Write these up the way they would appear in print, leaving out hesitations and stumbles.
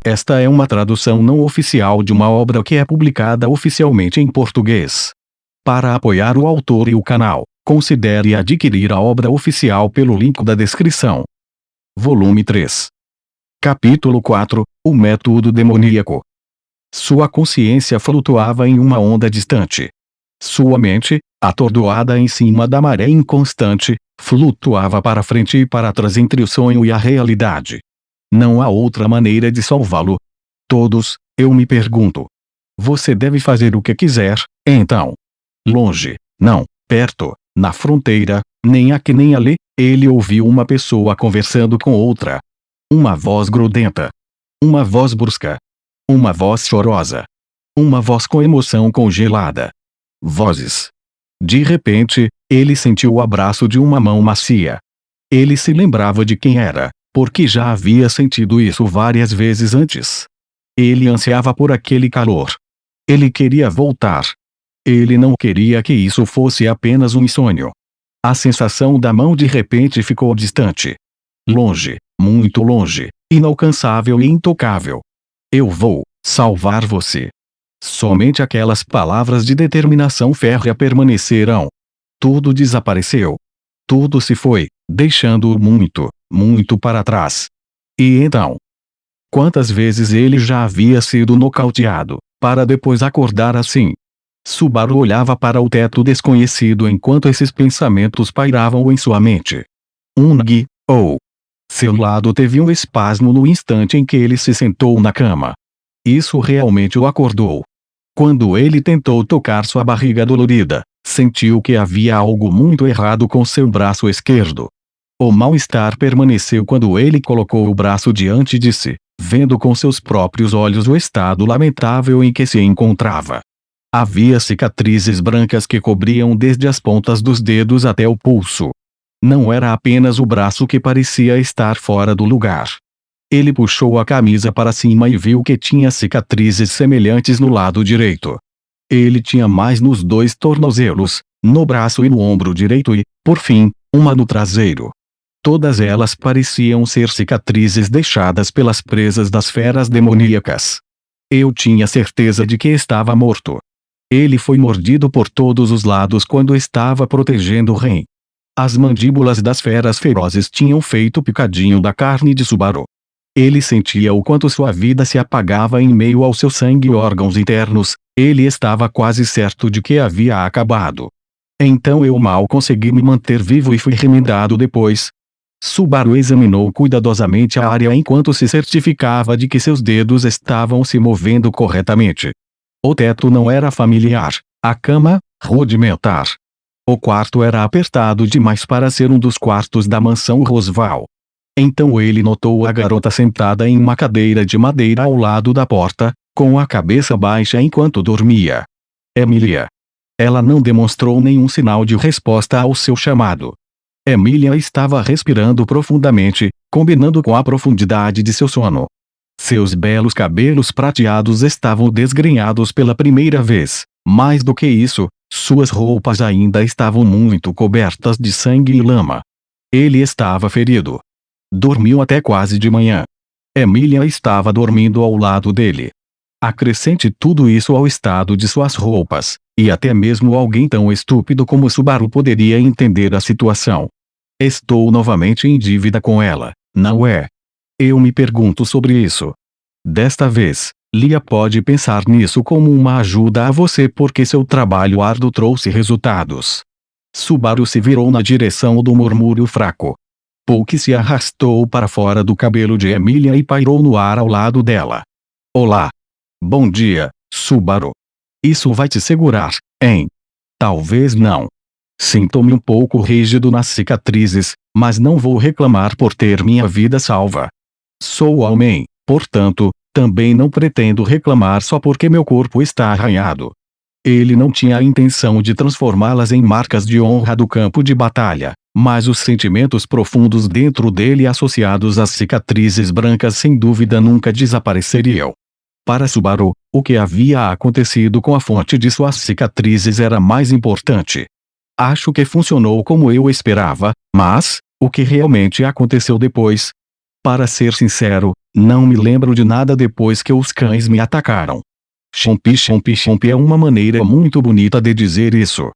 Esta é uma tradução não oficial de uma obra que é publicada oficialmente em português. Para apoiar o autor e o canal, considere adquirir a obra oficial pelo link da descrição. Volume 3. Capítulo 4. O método demoníaco. Sua consciência flutuava em uma onda distante. Sua mente, atordoada em cima da maré inconstante, flutuava para frente e para trás entre o sonho e a realidade. Não há outra maneira de salvá-lo. Todos, eu me pergunto. Você deve fazer o que quiser, então. Longe, não, perto, na fronteira, nem aqui nem ali, ele ouviu uma pessoa conversando com outra. Uma voz grudenta. Uma voz brusca. Uma voz chorosa. Uma voz com emoção congelada. Vozes. De repente, ele sentiu o abraço de uma mão macia. Ele se lembrava de quem era, porque já havia sentido isso várias vezes antes. Ele ansiava por aquele calor. Ele queria voltar. Ele não queria que isso fosse apenas um sonho. A sensação da mão de repente ficou distante. Longe, muito longe, inalcançável e intocável. Eu vou salvar você. Somente aquelas palavras de determinação férrea permaneceram. Tudo desapareceu. Tudo se foi, deixando-o muito, muito para trás. E então? Quantas vezes ele já havia sido nocauteado, para depois acordar assim? Subaru olhava para o teto desconhecido enquanto esses pensamentos pairavam em sua mente. Seu lado teve um espasmo no instante em que ele se sentou na cama. Isso realmente o acordou. Quando ele tentou tocar sua barriga dolorida, sentiu que havia algo muito errado com seu braço esquerdo. O mal-estar permaneceu quando ele colocou o braço diante de si, vendo com seus próprios olhos o estado lamentável em que se encontrava. Havia cicatrizes brancas que cobriam desde as pontas dos dedos até o pulso. Não era apenas o braço que parecia estar fora do lugar. Ele puxou a camisa para cima e viu que tinha cicatrizes semelhantes no lado direito. Ele tinha mais nos dois tornozelos, no braço e no ombro direito e, por fim, uma no traseiro. Todas elas pareciam ser cicatrizes deixadas pelas presas das feras demoníacas. Eu tinha certeza de que estava morto. Ele foi mordido por todos os lados quando estava protegendo o Ren. As mandíbulas das feras ferozes tinham feito picadinho da carne de Subaru. Ele sentia o quanto sua vida se apagava em meio ao seu sangue e órgãos internos. Ele estava quase certo de que havia acabado. Então eu mal consegui me manter vivo e fui remendado depois. Subaru examinou cuidadosamente a área enquanto se certificava de que seus dedos estavam se movendo corretamente. O teto não era familiar, a cama, rudimentar. O quarto era apertado demais para ser um dos quartos da mansão Rosval. Então ele notou a garota sentada em uma cadeira de madeira ao lado da porta, com a cabeça baixa enquanto dormia. Emilia. Ela não demonstrou nenhum sinal de resposta ao seu chamado. Emilia estava respirando profundamente, combinando com a profundidade de seu sono. Seus belos cabelos prateados estavam desgrenhados pela primeira vez. Mais do que isso, suas roupas ainda estavam muito cobertas de sangue e lama. Ele estava ferido. Dormiu até quase de manhã. Emilia estava dormindo ao lado dele. Acrescente tudo isso ao estado de suas roupas, e até mesmo alguém tão estúpido como Subaru poderia entender a situação. Estou novamente em dívida com ela, não é? Eu me pergunto sobre isso. Desta vez, Lia pode pensar nisso como uma ajuda a você porque seu trabalho árduo trouxe resultados. Subaru se virou na direção do murmúrio fraco. Puck se arrastou para fora do cabelo de Emilia e pairou no ar ao lado dela. Olá. Bom dia, Subaru. Isso vai te segurar, hein? Talvez não. Sinto-me um pouco rígido nas cicatrizes, mas não vou reclamar por ter minha vida salva. Sou homem, portanto, também não pretendo reclamar só porque meu corpo está arranhado. Ele não tinha a intenção de transformá-las em marcas de honra do campo de batalha, mas os sentimentos profundos dentro dele associados às cicatrizes brancas sem dúvida nunca desapareceriam. Para Subaru, o que havia acontecido com a fonte de suas cicatrizes era mais importante. Acho que funcionou como eu esperava, mas, o que realmente aconteceu depois? Para ser sincero, Não me lembro de nada depois que os cães me atacaram. Chomp chomp chomp é uma maneira muito bonita de dizer isso.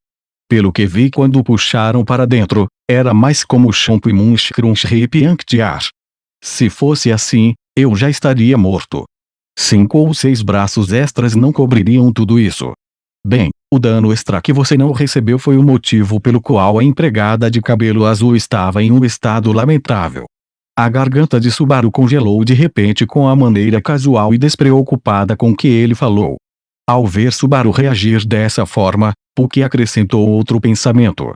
Pelo que vi quando o puxaram para dentro, era mais como chomp munch crunch arrepiantear. Se fosse assim, eu já estaria morto. 5 ou 6 braços extras não cobririam tudo isso. Bem, o dano extra que você não recebeu foi o motivo pelo qual a empregada de cabelo azul estava em um estado lamentável. A garganta de Subaru congelou de repente com a maneira casual e despreocupada com que ele falou. Ao ver Subaru reagir dessa forma, Puck acrescentou outro pensamento.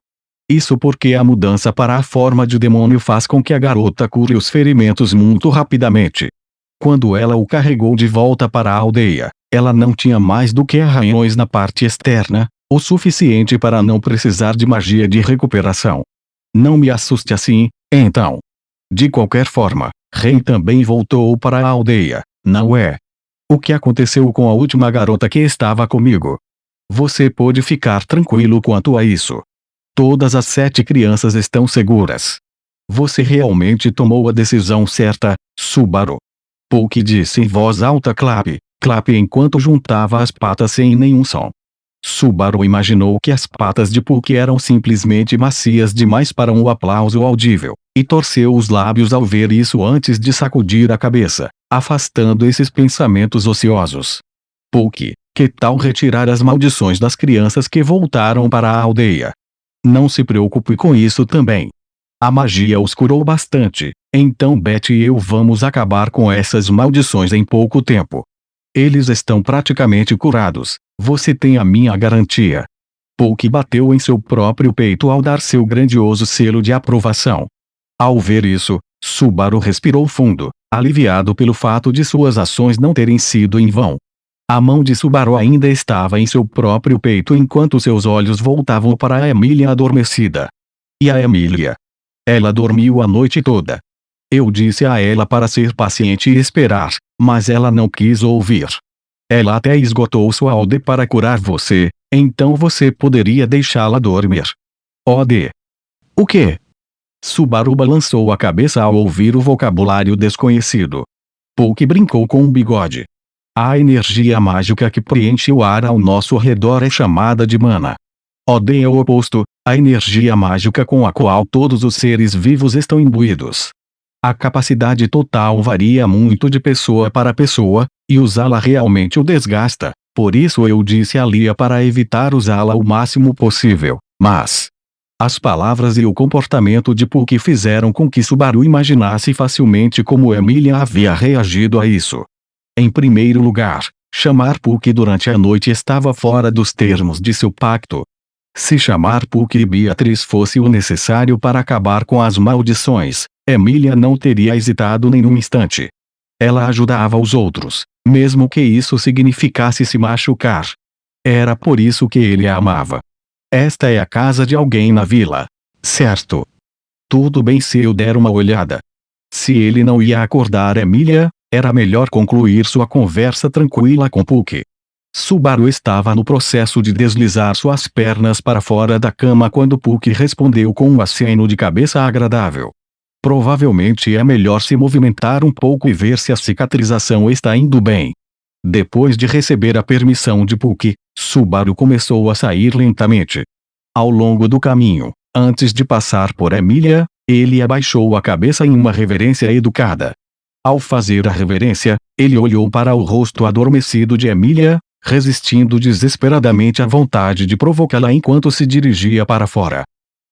Isso porque a mudança para a forma de demônio faz com que a garota cure os ferimentos muito rapidamente. Quando ela o carregou de volta para a aldeia, ela não tinha mais do que arranhões na parte externa, o suficiente para não precisar de magia de recuperação. Não me assuste assim, então. De qualquer forma, Ren também voltou para a aldeia, não é? O que aconteceu com a última garota que estava comigo? Você pode ficar tranquilo quanto a isso. Todas as 7 crianças estão seguras. Você realmente tomou a decisão certa, Subaru. Puck disse em voz alta clap, clap enquanto juntava as patas sem nenhum som. Subaru imaginou que as patas de Puck eram simplesmente macias demais para um aplauso audível, e torceu os lábios ao ver isso antes de sacudir a cabeça, afastando esses pensamentos ociosos. Puck, que tal retirar as maldições das crianças que voltaram para a aldeia? Não se preocupe com isso também. A magia os curou bastante, então Betty e eu vamos acabar com essas maldições em pouco tempo. Eles estão praticamente curados, você tem a minha garantia. Puck bateu em seu próprio peito ao dar seu grandioso selo de aprovação. Ao ver isso, Subaru respirou fundo, aliviado pelo fato de suas ações não terem sido em vão. A mão de Subaru ainda estava em seu próprio peito enquanto seus olhos voltavam para a Emília adormecida. E a Emília? Ela dormiu a noite toda. Eu disse a ela para ser paciente e esperar, mas ela não quis ouvir. Ela até esgotou sua ode para curar você, então você poderia deixá-la dormir. Ode. O quê? Subaru balançou a cabeça ao ouvir o vocabulário desconhecido. Puck brincou com o bigode. A energia mágica que preenche o ar ao nosso redor é chamada de mana. Ode é o oposto, a energia mágica com a qual todos os seres vivos estão imbuídos. A capacidade total varia muito de pessoa para pessoa, e usá-la realmente o desgasta, por isso eu disse a Lia para evitar usá-la o máximo possível, mas... As palavras e o comportamento de Puck fizeram com que Subaru imaginasse facilmente como Emília havia reagido a isso. Em primeiro lugar, chamar Puck durante a noite estava fora dos termos de seu pacto. Se chamar Puck e Beatriz fosse o necessário para acabar com as maldições, Emília não teria hesitado nem um instante. Ela ajudava os outros, mesmo que isso significasse se machucar. Era por isso que ele a amava. Esta é a casa de alguém na vila, certo? Tudo bem se eu der uma olhada. Se ele não ia acordar Emília, era melhor concluir sua conversa tranquila com Puck. Subaru estava no processo de deslizar suas pernas para fora da cama quando Puck respondeu com um aceno de cabeça agradável. Provavelmente é melhor se movimentar um pouco e ver se a cicatrização está indo bem. Depois de receber a permissão de Puck, Subaru começou a sair lentamente. Ao longo do caminho, antes de passar por Emília, ele abaixou a cabeça em uma reverência educada. Ao fazer a reverência, ele olhou para o rosto adormecido de Emília, resistindo desesperadamente à vontade de provocá-la enquanto se dirigia para fora.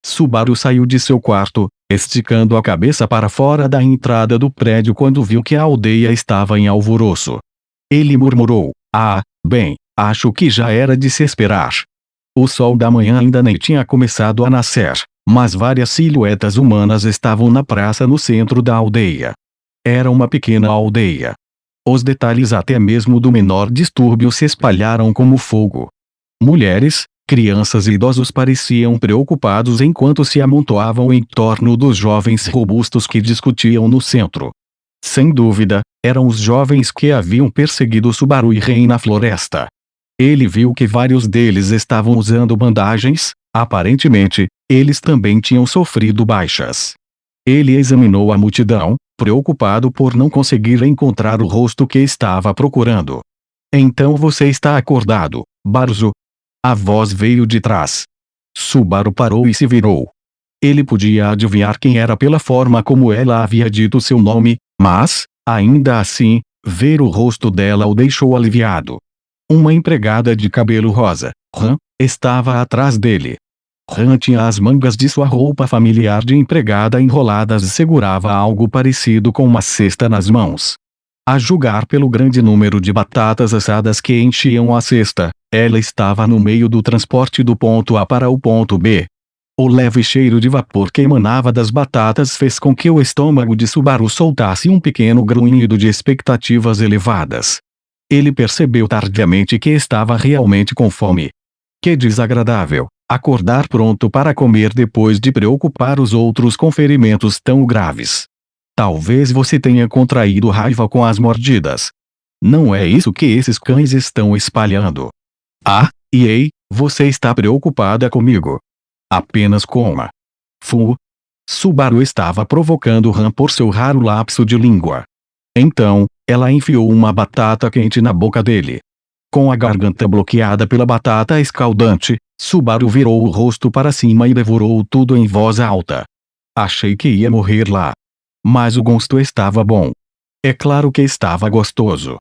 Subaru saiu de seu quarto, esticando a cabeça para fora da entrada do prédio quando viu que a aldeia estava em alvoroço. Ele murmurou, bem, acho que já era de se esperar. O sol da manhã ainda nem tinha começado a nascer, mas várias silhuetas humanas estavam na praça no centro da aldeia. Era uma pequena aldeia. Os detalhes até mesmo do menor distúrbio se espalharam como fogo. Mulheres, crianças e idosos pareciam preocupados enquanto se amontoavam em torno dos jovens robustos que discutiam no centro. Sem dúvida, eram os jovens que haviam perseguido Subaru e Ren na floresta. Ele viu que vários deles estavam usando bandagens, aparentemente, eles também tinham sofrido baixas. Ele examinou a multidão, preocupado por não conseguir encontrar o rosto que estava procurando. Então você está acordado, Baruzu? A voz veio de trás. Subaru parou e se virou. Ele podia adivinhar quem era pela forma como ela havia dito seu nome, mas, ainda assim, ver o rosto dela o deixou aliviado. Uma empregada de cabelo rosa, Han, estava atrás dele. Han tinha as mangas de sua roupa familiar de empregada enroladas e segurava algo parecido com uma cesta nas mãos. A julgar pelo grande número de batatas assadas que enchiam a cesta, ela estava no meio do transporte do ponto A para o ponto B. O leve cheiro de vapor que emanava das batatas fez com que o estômago de Subaru soltasse um pequeno grunhido de expectativas elevadas. Ele percebeu tardiamente que estava realmente com fome. Que desagradável, acordar pronto para comer depois de preocupar os outros com ferimentos tão graves. Talvez você tenha contraído raiva com as mordidas. Não é isso que esses cães estão espalhando. Ah, e ei, você está preocupada comigo. Apenas coma. Subaru estava provocando Han por seu raro lapso de língua. Então, ela enfiou uma batata quente na boca dele. Com a garganta bloqueada pela batata escaldante, Subaru virou o rosto para cima e devorou tudo em voz alta. Achei que ia morrer lá. Mas o gosto estava bom. É claro que estava gostoso.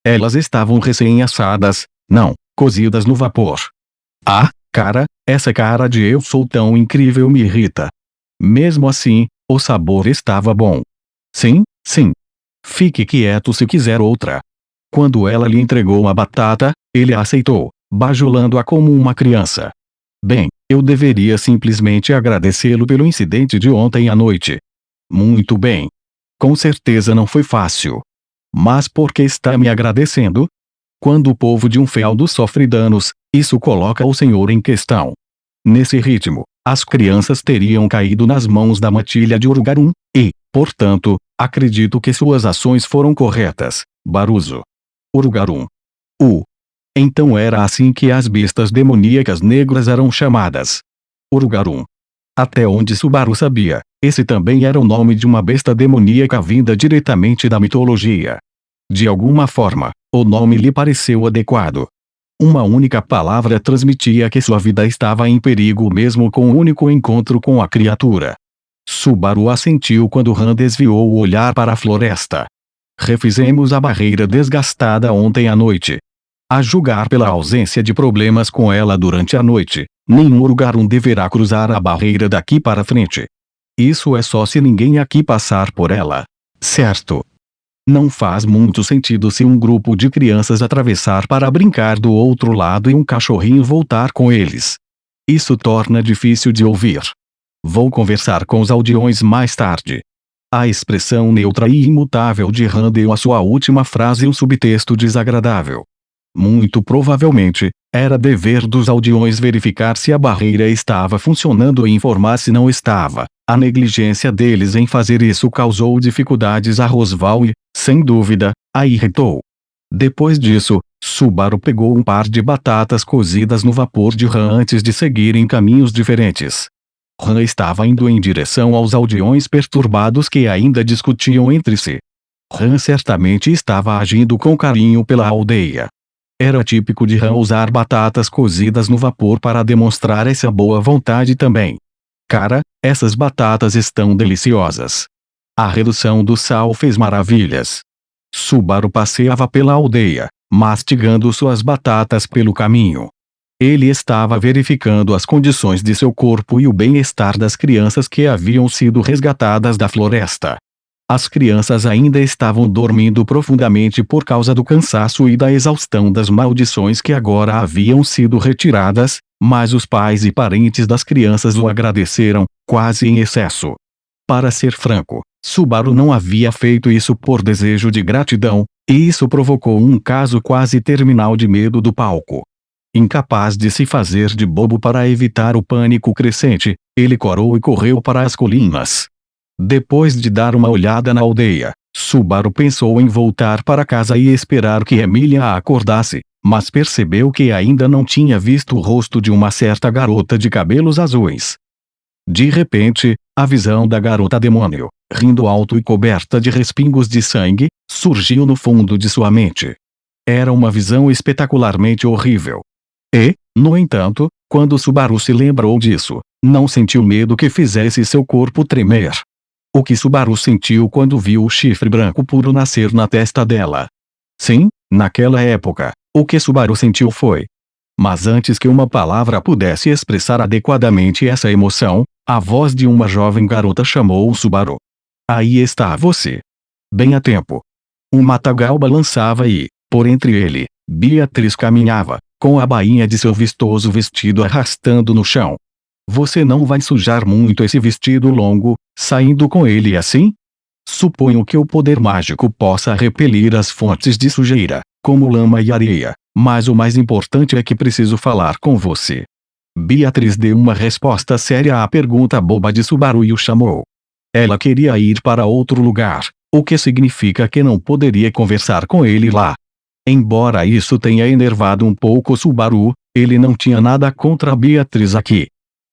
Elas estavam recém-assadas, não, cozidas no vapor. Ah, cara, essa cara de eu sou tão incrível me irrita. Mesmo assim, o sabor estava bom. Sim, sim. Fique quieto se quiser outra. Quando ela lhe entregou a batata, ele a aceitou, bajulando-a como uma criança. Bem, eu deveria simplesmente agradecê-lo pelo incidente de ontem à noite. Muito bem. Com certeza não foi fácil. Mas por que está me agradecendo? Quando o povo de um feudo sofre danos, isso coloca o senhor em questão. Nesse ritmo, as crianças teriam caído nas mãos da matilha de Urugarum, e, portanto, acredito que suas ações foram corretas, Baruzu. Urugarum. Então era assim que as bestas demoníacas negras eram chamadas. Urugarum. Até onde Subaru sabia, esse também era o nome de uma besta demoníaca vinda diretamente da mitologia. De alguma forma, o nome lhe pareceu adequado. Uma única palavra transmitia que sua vida estava em perigo mesmo com o único encontro com a criatura. Subaru assentiu quando Han desviou o olhar para a floresta. Refizemos a barreira desgastada ontem à noite. A julgar pela ausência de problemas com ela durante a noite, nenhum Urugarum deverá cruzar a barreira daqui para frente. Isso é só se ninguém aqui passar por ela. Certo. Não faz muito sentido se um grupo de crianças atravessar para brincar do outro lado e um cachorrinho voltar com eles. Isso torna difícil de ouvir. Vou conversar com os aldeões mais tarde. A expressão neutra e imutável de Han deu à sua última frase um subtexto desagradável. Muito provavelmente, era dever dos aldeões verificar se a barreira estava funcionando e informar se não estava. A negligência deles em fazer isso causou dificuldades a Rosval e, sem dúvida, a irritou. Depois disso, Subaru pegou um par de batatas cozidas no vapor de Han antes de seguir em caminhos diferentes. Han estava indo em direção aos aldeões perturbados que ainda discutiam entre si. Han certamente estava agindo com carinho pela aldeia. Era típico de Han usar batatas cozidas no vapor para demonstrar essa boa vontade também. Cara, essas batatas estão deliciosas. A redução do sal fez maravilhas. Subaru passeava pela aldeia, mastigando suas batatas pelo caminho. Ele estava verificando as condições de seu corpo e o bem-estar das crianças que haviam sido resgatadas da floresta. As crianças ainda estavam dormindo profundamente por causa do cansaço e da exaustão das maldições que agora haviam sido retiradas, mas os pais e parentes das crianças o agradeceram, quase em excesso. Para ser franco, Subaru não havia feito isso por desejo de gratidão, e isso provocou um caso quase terminal de medo do palco. Incapaz de se fazer de bobo para evitar o pânico crescente, ele corou e correu para as colinas. Depois de dar uma olhada na aldeia, Subaru pensou em voltar para casa e esperar que Emilia a acordasse, mas percebeu que ainda não tinha visto o rosto de uma certa garota de cabelos azuis. de repente, a visão da garota demônio, rindo alto e coberta de respingos de sangue, surgiu no fundo de sua mente. Era uma visão espetacularmente horrível. E, no entanto, quando Subaru se lembrou disso, não sentiu medo que fizesse seu corpo tremer. O que Subaru sentiu quando viu o chifre branco puro nascer na testa dela? Sim, naquela época, o que Subaru sentiu foi. Mas antes que uma palavra pudesse expressar adequadamente essa emoção, a voz de uma jovem garota chamou Subaru. Aí está você. Bem a tempo. Um matagal balançava e, por entre ele, Beatriz caminhava, com a bainha de seu vistoso vestido arrastando no chão. Você não vai sujar muito esse vestido longo, saindo com ele assim? Suponho que o poder mágico possa repelir as fontes de sujeira, como lama e areia, mas o mais importante é que preciso falar com você. Beatriz deu uma resposta séria à pergunta boba de Subaru e o chamou. Ela queria ir para outro lugar, o que significa que não poderia conversar com ele lá. Embora isso tenha enervado um pouco Subaru, ele não tinha nada contra Beatriz aqui.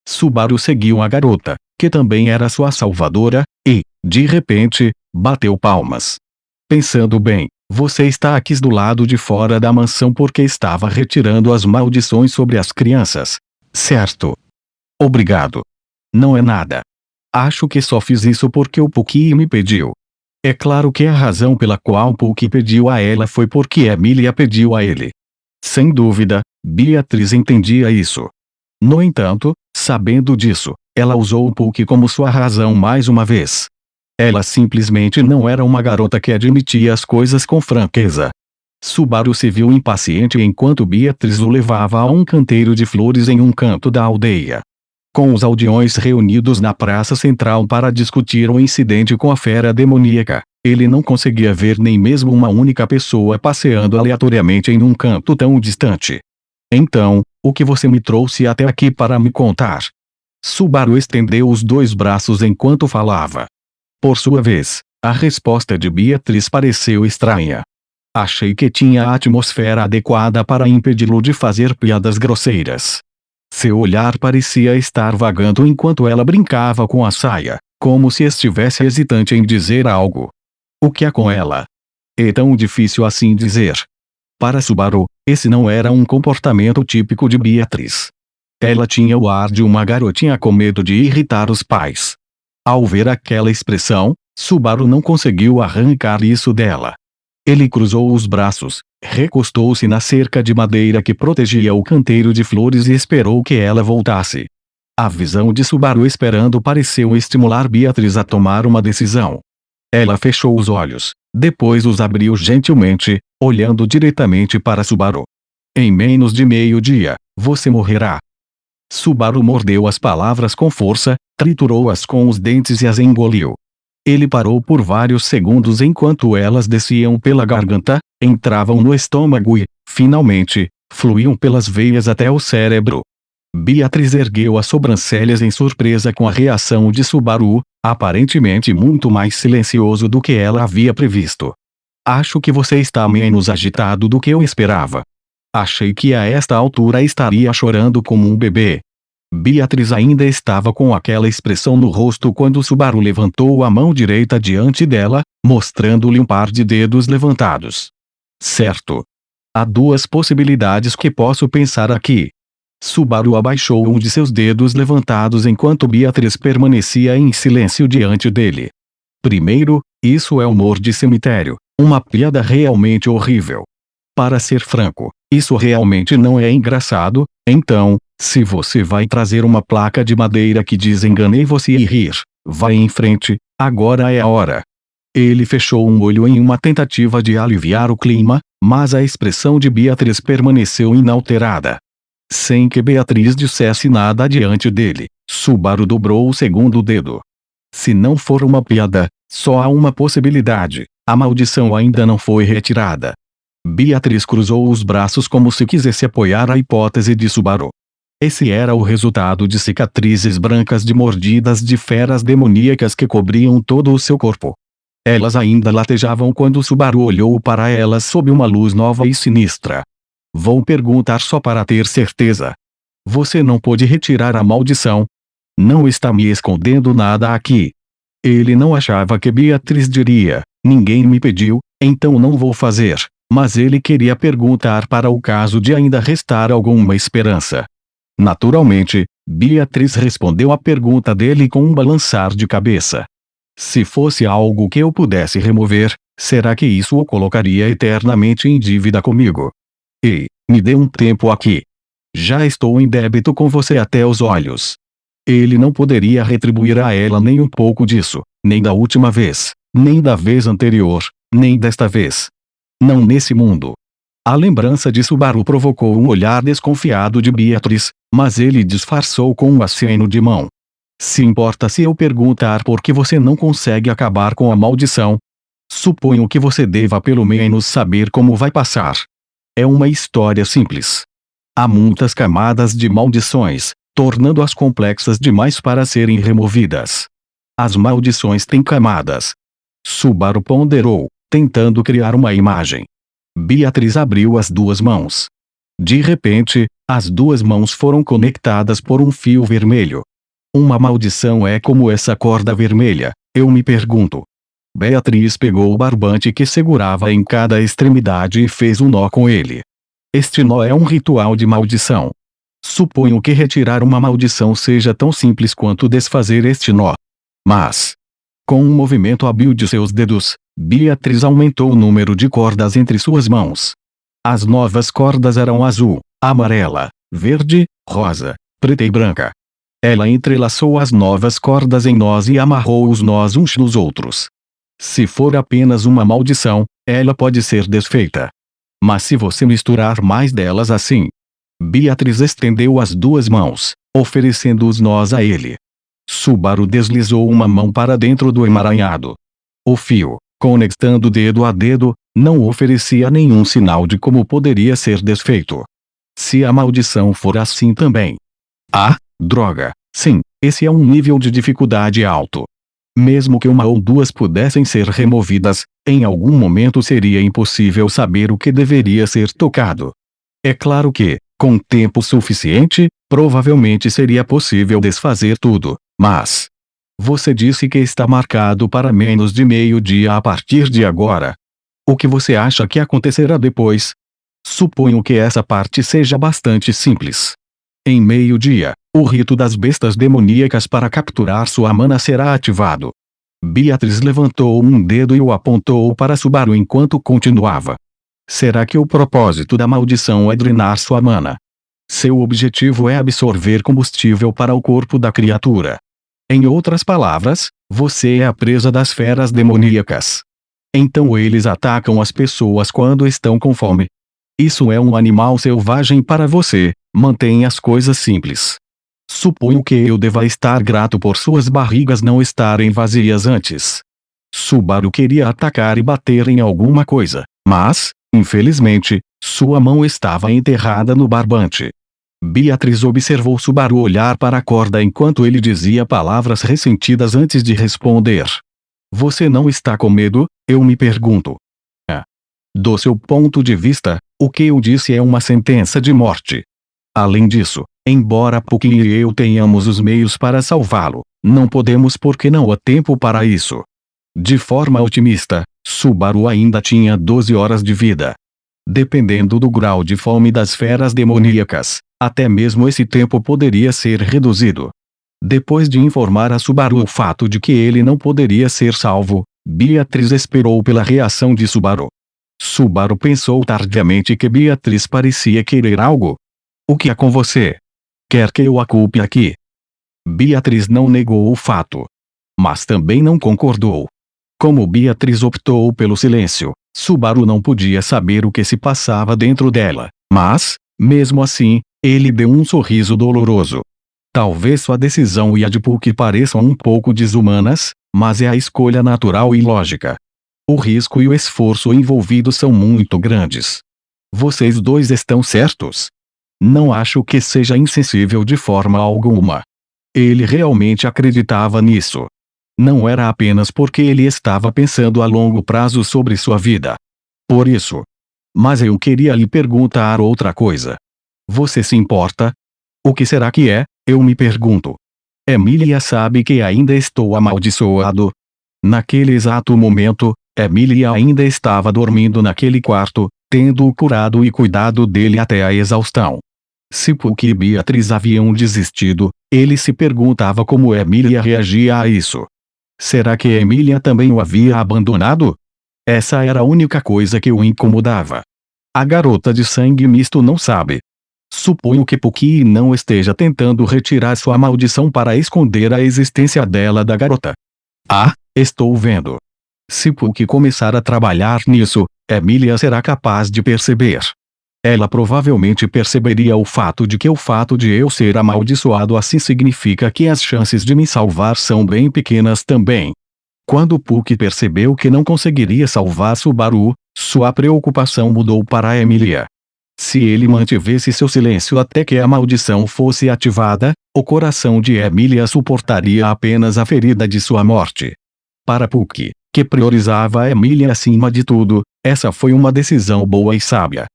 Subaru seguiu a garota, que também era sua salvadora, e, de repente, bateu palmas. Pensando bem, você está aqui do lado de fora da mansão porque estava retirando as maldições sobre as crianças, certo? Obrigado. Não é nada. Acho que só fiz isso porque o Puki me pediu. É claro que a razão pela qual Puki pediu a ela foi porque Emília pediu a ele. Sem dúvida, Beatriz entendia isso. No entanto, sabendo disso, ela usou o Puki como sua razão mais uma vez. Ela simplesmente não era uma garota que admitia as coisas com franqueza. Subaru se viu impaciente enquanto Beatriz o levava a um canteiro de flores em um canto da aldeia. Com os aldeões reunidos na praça central para discutir o incidente com a fera demoníaca, ele não conseguia ver nem mesmo uma única pessoa passeando aleatoriamente em um canto tão distante. Então, o que você me trouxe até aqui para me contar? Subaru estendeu os dois braços enquanto falava. Por sua vez, a resposta de Beatriz pareceu estranha. Achei que tinha a atmosfera adequada para impedi-lo de fazer piadas grosseiras. Seu olhar parecia estar vagando enquanto ela brincava com a saia, como se estivesse hesitante em dizer algo. O que há com ela? É tão difícil assim dizer. Para Subaru, esse não era um comportamento típico de Beatriz. Ela tinha o ar de uma garotinha com medo de irritar os pais. Ao ver aquela expressão, Subaru não conseguiu arrancar isso dela. Ele cruzou os braços, recostou-se na cerca de madeira que protegia o canteiro de flores e esperou que ela voltasse. A visão de Subaru esperando pareceu estimular Beatriz a tomar uma decisão. Ela fechou os olhos, depois os abriu gentilmente, olhando diretamente para Subaru. Em menos de meio-dia, você morrerá. Subaru mordeu as palavras com força, triturou-as com os dentes e as engoliu. Ele parou por vários segundos enquanto elas desciam pela garganta, entravam no estômago e, finalmente, fluíam pelas veias até o cérebro. Beatriz ergueu as sobrancelhas em surpresa com a reação de Subaru, aparentemente muito mais silencioso do que ela havia previsto. Acho que você está menos agitado do que eu esperava. Achei que a esta altura estaria chorando como um bebê. Beatriz ainda estava com aquela expressão no rosto quando Subaru levantou a mão direita diante dela, mostrando-lhe um par de dedos levantados. Certo. Há duas possibilidades que posso pensar aqui. Subaru abaixou um de seus dedos levantados enquanto Beatriz permanecia em silêncio diante dele. Primeiro, isso é humor de cemitério, uma piada realmente horrível. Para ser franco, isso realmente não é engraçado, então, se você vai trazer uma placa de madeira que diz enganei você e rir, vai em frente, agora é a hora. Ele fechou um olho em uma tentativa de aliviar o clima, mas a expressão de Beatriz permaneceu inalterada. Sem que Beatriz dissesse nada diante dele, Subaru dobrou o segundo dedo. Se não for uma piada, só há uma possibilidade, a maldição ainda não foi retirada. Beatriz cruzou os braços como se quisesse apoiar a hipótese de Subaru. Esse era o resultado de cicatrizes brancas de mordidas de feras demoníacas que cobriam todo o seu corpo. Elas ainda latejavam quando Subaru olhou para elas sob uma luz nova e sinistra. Vou perguntar só para ter certeza. Você não pôde retirar a maldição? Não está me escondendo nada aqui. Ele não achava que Beatriz diria: ninguém me pediu, então não vou fazer. Mas ele queria perguntar para o caso de ainda restar alguma esperança. Naturalmente, Beatriz respondeu à pergunta dele com um balançar de cabeça. Se fosse algo que eu pudesse remover, será que isso o colocaria eternamente em dívida comigo? Ei, me dê um tempo aqui. Já estou em débito com você até os olhos. Ele não poderia retribuir a ela nem um pouco disso, nem da última vez, nem da vez anterior, nem desta vez. Não nesse mundo. A lembrança de Subaru provocou um olhar desconfiado de Beatriz, mas ele disfarçou com um aceno de mão. Se importa se eu perguntar por que você não consegue acabar com a maldição? Suponho que você deva pelo menos saber como vai passar. É uma história simples. Há muitas camadas de maldições, tornando-as complexas demais para serem removidas. As maldições têm camadas. Subaru ponderou, tentando criar uma imagem. Beatriz abriu as duas mãos. De repente, as duas mãos foram conectadas por um fio vermelho. Uma maldição é como essa corda vermelha, eu me pergunto. Beatriz pegou o barbante que segurava em cada extremidade e fez um nó com ele. Este nó é um ritual de maldição. Suponho que retirar uma maldição seja tão simples quanto desfazer este nó. Mas, com um movimento hábil de seus dedos, Beatriz aumentou o número de cordas entre suas mãos. As novas cordas eram azul, amarela, verde, rosa, preta e branca. Ela entrelaçou as novas cordas em nós e amarrou os nós uns nos outros. Se for apenas uma maldição, ela pode ser desfeita. Mas se você misturar mais delas assim... Beatriz estendeu as duas mãos, oferecendo os nós a ele. Subaru deslizou uma mão para dentro do emaranhado. O fio, conectando dedo a dedo, não oferecia nenhum sinal de como poderia ser desfeito. Se a maldição for assim também. Ah, droga, sim, esse é um nível de dificuldade alto. Mesmo que uma ou duas pudessem ser removidas, em algum momento seria impossível saber o que deveria ser tocado. É claro que, com tempo suficiente, provavelmente seria possível desfazer tudo, mas... Você disse que está marcado para menos de meio-dia a partir de agora. O que você acha que acontecerá depois? Suponho que essa parte seja bastante simples. Em meio-dia, o rito das bestas demoníacas para capturar sua mana será ativado. Beatriz levantou um dedo e o apontou para Subaru enquanto continuava. Será que o propósito da maldição é drenar sua mana? Seu objetivo é absorver combustível para o corpo da criatura. Em outras palavras, você é a presa das feras demoníacas. Então eles atacam as pessoas quando estão com fome. Isso é um animal selvagem para você, mantenha as coisas simples. Suponho que eu deva estar grato por suas barrigas não estarem vazias antes. Subaru queria atacar e bater em alguma coisa, mas, infelizmente, sua mão estava enterrada no barbante. Beatriz observou Subaru olhar para a corda enquanto ele dizia palavras ressentidas antes de responder. Você não está com medo? Eu me pergunto. Do seu ponto de vista, o que eu disse é uma sentença de morte. Além disso, embora Puck e eu tenhamos os meios para salvá-lo, não podemos porque não há tempo para isso. De forma otimista, Subaru ainda tinha 12 horas de vida. Dependendo do grau de fome das feras demoníacas, até mesmo esse tempo poderia ser reduzido. Depois de informar a Subaru o fato de que ele não poderia ser salvo, Beatriz esperou pela reação de Subaru. Subaru pensou tardiamente que Beatriz parecia querer algo. O que há com você? Quer que eu a culpe aqui? Beatriz não negou o fato. Mas também não concordou. Como Beatriz optou pelo silêncio, Subaru não podia saber o que se passava dentro dela, mas, mesmo assim, ele deu um sorriso doloroso. Talvez sua decisão e a de Puck pareçam um pouco desumanas, mas é a escolha natural e lógica. O risco e o esforço envolvidos são muito grandes. Vocês dois estão certos? Não acho que seja insensível de forma alguma. Ele realmente acreditava nisso. Não era apenas porque ele estava pensando a longo prazo sobre sua vida. Por isso. Mas eu queria lhe perguntar outra coisa. Você se importa? O que será que é? Eu me pergunto. Emilia sabe que ainda estou amaldiçoado. Naquele exato momento, Emilia ainda estava dormindo naquele quarto, tendo-o curado e cuidado dele até a exaustão. Se Puck e Beatriz haviam desistido, ele se perguntava como Emilia reagia a isso. Será que Emilia também o havia abandonado? Essa era a única coisa que o incomodava. A garota de sangue misto não sabe. Suponho que Puck não esteja tentando retirar sua maldição para esconder a existência dela da garota. Ah, estou vendo. Se Puck começar a trabalhar nisso, Emilia será capaz de perceber. Ela provavelmente perceberia o fato de eu ser amaldiçoado assim significa que as chances de me salvar são bem pequenas também. Quando Puck percebeu que não conseguiria salvar Subaru, sua preocupação mudou para Emilia. Se ele mantivesse seu silêncio até que a maldição fosse ativada, o coração de Emilia suportaria apenas a ferida de sua morte. Para Puck, que priorizava Emilia acima de tudo, essa foi uma decisão boa e sábia.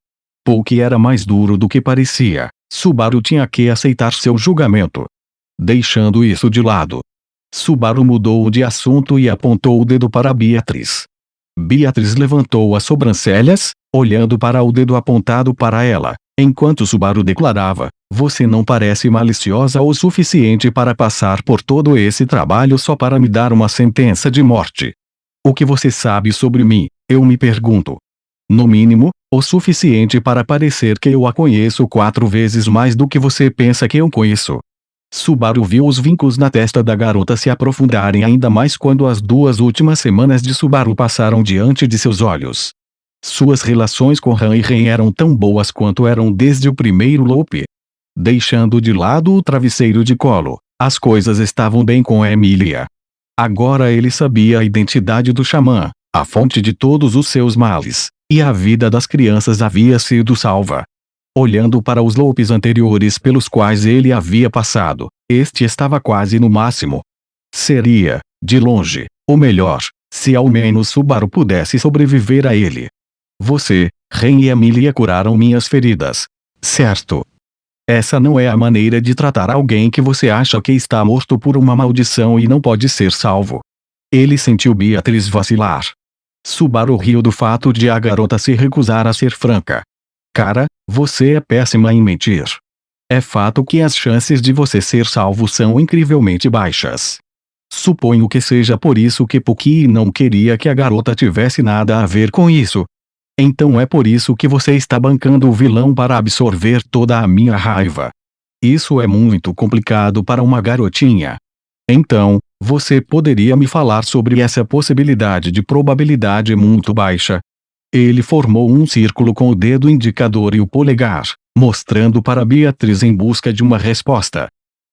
Puck era mais duro do que parecia. Subaru tinha que aceitar seu julgamento. Deixando isso de lado, Subaru mudou de assunto e apontou o dedo para Beatriz. Beatriz levantou as sobrancelhas, olhando para o dedo apontado para ela, enquanto Subaru declarava: "Você não parece maliciosa o suficiente para passar por todo esse trabalho só para me dar uma sentença de morte. O que você sabe sobre mim, eu me pergunto. No mínimo, o suficiente para parecer que eu a conheço 4 vezes mais do que você pensa que eu conheço." Subaru viu os vincos na testa da garota se aprofundarem ainda mais quando as 2 últimas semanas de Subaru passaram diante de seus olhos. Suas relações com Han e Ren eram tão boas quanto eram desde o primeiro Lope. Deixando de lado o travesseiro de colo, as coisas estavam bem com Emilia. Agora ele sabia a identidade do xamã, a fonte de todos os seus males, e a vida das crianças havia sido salva. Olhando para os Lopes anteriores pelos quais ele havia passado, este estava quase no máximo. Seria, de longe, o melhor, se ao menos Subaru pudesse sobreviver a ele. Você, Ren e Emilia curaram minhas feridas. Certo? Essa não é a maneira de tratar alguém que você acha que está morto por uma maldição e não pode ser salvo. Ele sentiu Beatriz vacilar. Subaru riu do fato de a garota se recusar a ser franca. Cara, você é péssima em mentir. É fato que as chances de você ser salvo são incrivelmente baixas. Suponho que seja por isso que Puck não queria que a garota tivesse nada a ver com isso. Então é por isso que você está bancando o vilão para absorver toda a minha raiva. Isso é muito complicado para uma garotinha. Então, você poderia me falar sobre essa possibilidade de probabilidade muito baixa? Ele formou um círculo com o dedo indicador e o polegar, mostrando para Beatriz em busca de uma resposta.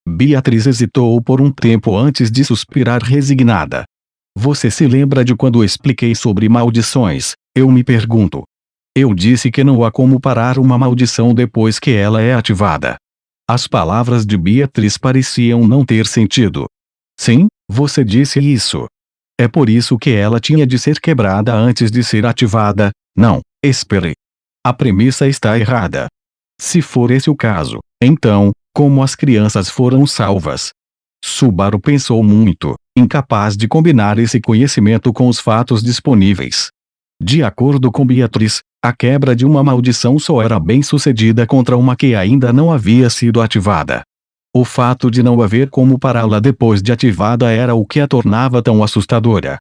Beatriz hesitou por um tempo antes de suspirar resignada. Você se lembra de quando expliquei sobre maldições? Eu me pergunto. Eu disse que não há como parar uma maldição depois que ela é ativada. As palavras de Beatriz pareciam não ter sentido. Sim, você disse isso. É por isso que ela tinha de ser quebrada antes de ser ativada. Não, espere. A premissa está errada. Se for esse o caso, então, como as crianças foram salvas? Subaru pensou muito, incapaz de combinar esse conhecimento com os fatos disponíveis. De acordo com Beatriz, a quebra de uma maldição só era bem-sucedida contra uma que ainda não havia sido ativada. O fato de não haver como pará-la depois de ativada era o que a tornava tão assustadora.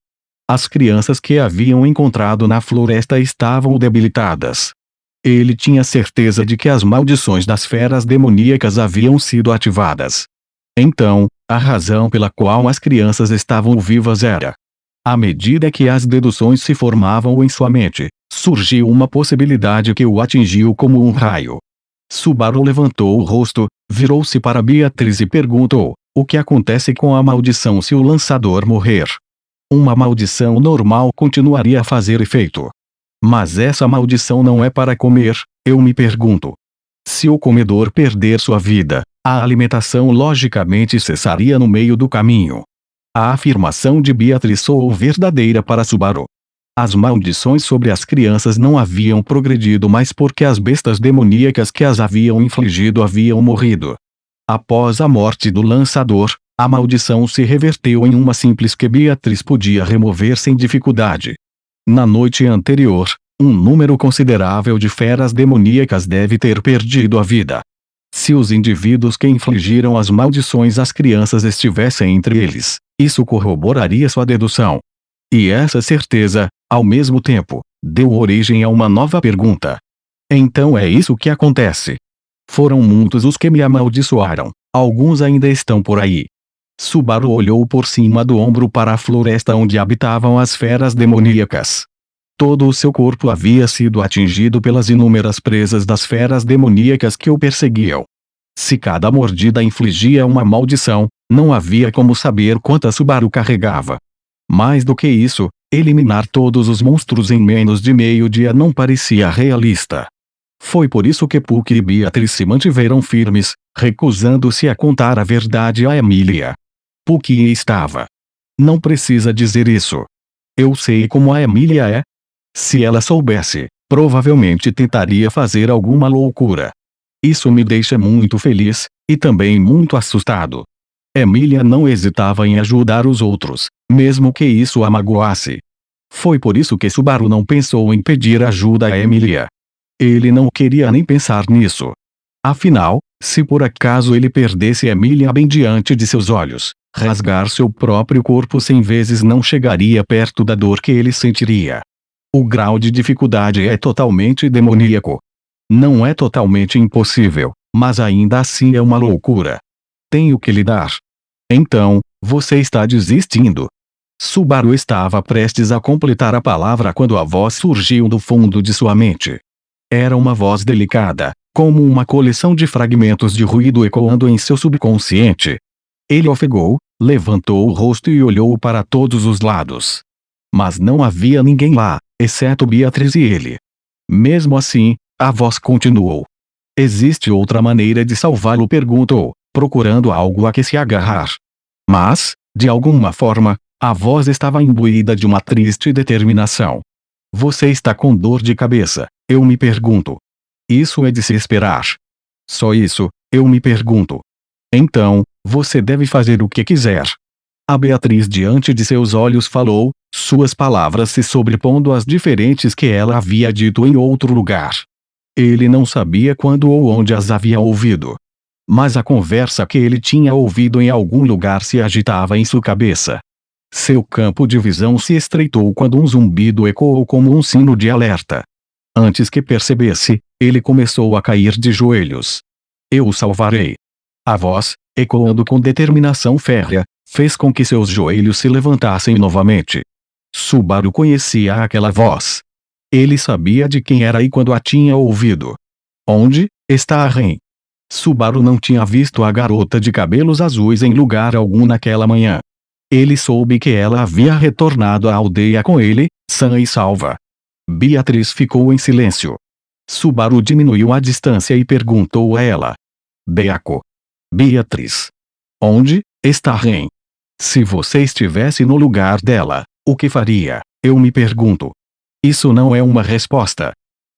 As crianças que haviam encontrado na floresta estavam debilitadas. Ele tinha certeza de que as maldições das feras demoníacas haviam sido ativadas. Então, a razão pela qual as crianças estavam vivas era. À medida que as deduções se formavam em sua mente, surgiu uma possibilidade que o atingiu como um raio. Subaru levantou o rosto, virou-se para Beatriz e perguntou: o que acontece com a maldição se o lançador morrer? Uma maldição normal continuaria a fazer efeito. Mas essa maldição não é para comer, eu me pergunto. Se o comedor perder sua vida, a alimentação logicamente cessaria no meio do caminho. A afirmação de Beatriz soou verdadeira para Subaru. As maldições sobre as crianças não haviam progredido mais porque as bestas demoníacas que as haviam infligido haviam morrido. Após a morte do lançador, A maldição se reverteu em uma simples que Beatriz podia remover sem dificuldade. Na noite anterior, um número considerável de feras demoníacas deve ter perdido a vida. Se os indivíduos que infligiram as maldições às crianças estivessem entre eles, isso corroboraria sua dedução. E essa certeza, ao mesmo tempo, deu origem a uma nova pergunta. Então é isso que acontece. Foram muitos os que me amaldiçoaram, alguns ainda estão por aí. Subaru olhou por cima do ombro para a floresta onde habitavam as feras demoníacas. Todo o seu corpo havia sido atingido pelas inúmeras presas das feras demoníacas que o perseguiam. Se cada mordida infligia uma maldição, não havia como saber quantas Subaru carregava. Mais do que isso, eliminar todos os monstros em menos de meio dia não parecia realista. Foi por isso que Puck e Beatriz se mantiveram firmes, recusando-se a contar a verdade a Emília. Puck estava. Não precisa dizer isso. Eu sei como a Emília é. Se ela soubesse, provavelmente tentaria fazer alguma loucura. Isso me deixa muito feliz, e também muito assustado. Emília não hesitava em ajudar os outros, mesmo que isso a magoasse. Foi por isso que Subaru não pensou em pedir ajuda a Emília. Ele não queria nem pensar nisso. Afinal, se por acaso ele perdesse Emília bem diante de seus olhos, rasgar seu próprio corpo 100 vezes não chegaria perto da dor que ele sentiria. O grau de dificuldade é totalmente demoníaco. Não é totalmente impossível, mas ainda assim é uma loucura. Tenho que lidar. Então, você está desistindo. Subaru estava prestes a completar a palavra quando a voz surgiu do fundo de sua mente. Era uma voz delicada, como uma coleção de fragmentos de ruído ecoando em seu subconsciente. Ele ofegou, levantou o rosto e olhou para todos os lados. Mas não havia ninguém lá, exceto Beatriz e ele. Mesmo assim, a voz continuou. Existe outra maneira de salvá-lo? Perguntou, procurando algo a que se agarrar. Mas, de alguma forma, a voz estava imbuída de uma triste determinação. Você está com dor de cabeça, eu me pergunto. Isso é de se esperar. Só isso, eu me pergunto. Então, você deve fazer o que quiser. A Beatriz diante de seus olhos falou, suas palavras se sobrepondo às diferentes que ela havia dito em outro lugar. Ele não sabia quando ou onde as havia ouvido. Mas a conversa que ele tinha ouvido em algum lugar se agitava em sua cabeça. Seu campo de visão se estreitou quando um zumbido ecoou como um sino de alerta. Antes que percebesse, ele começou a cair de joelhos. Eu o salvarei. A voz, ecoando com determinação férrea, fez com que seus joelhos se levantassem novamente. Subaru conhecia aquela voz. Ele sabia de quem era e quando a tinha ouvido. Onde está a Ren? Subaru não tinha visto a garota de cabelos azuis em lugar algum naquela manhã. Ele soube que ela havia retornado à aldeia com ele, sã e salva. Beatriz ficou em silêncio. Subaru diminuiu a distância e perguntou a ela. Beatriz. Onde está Ren? Se você estivesse no lugar dela, o que faria? Eu me pergunto. Isso não é uma resposta.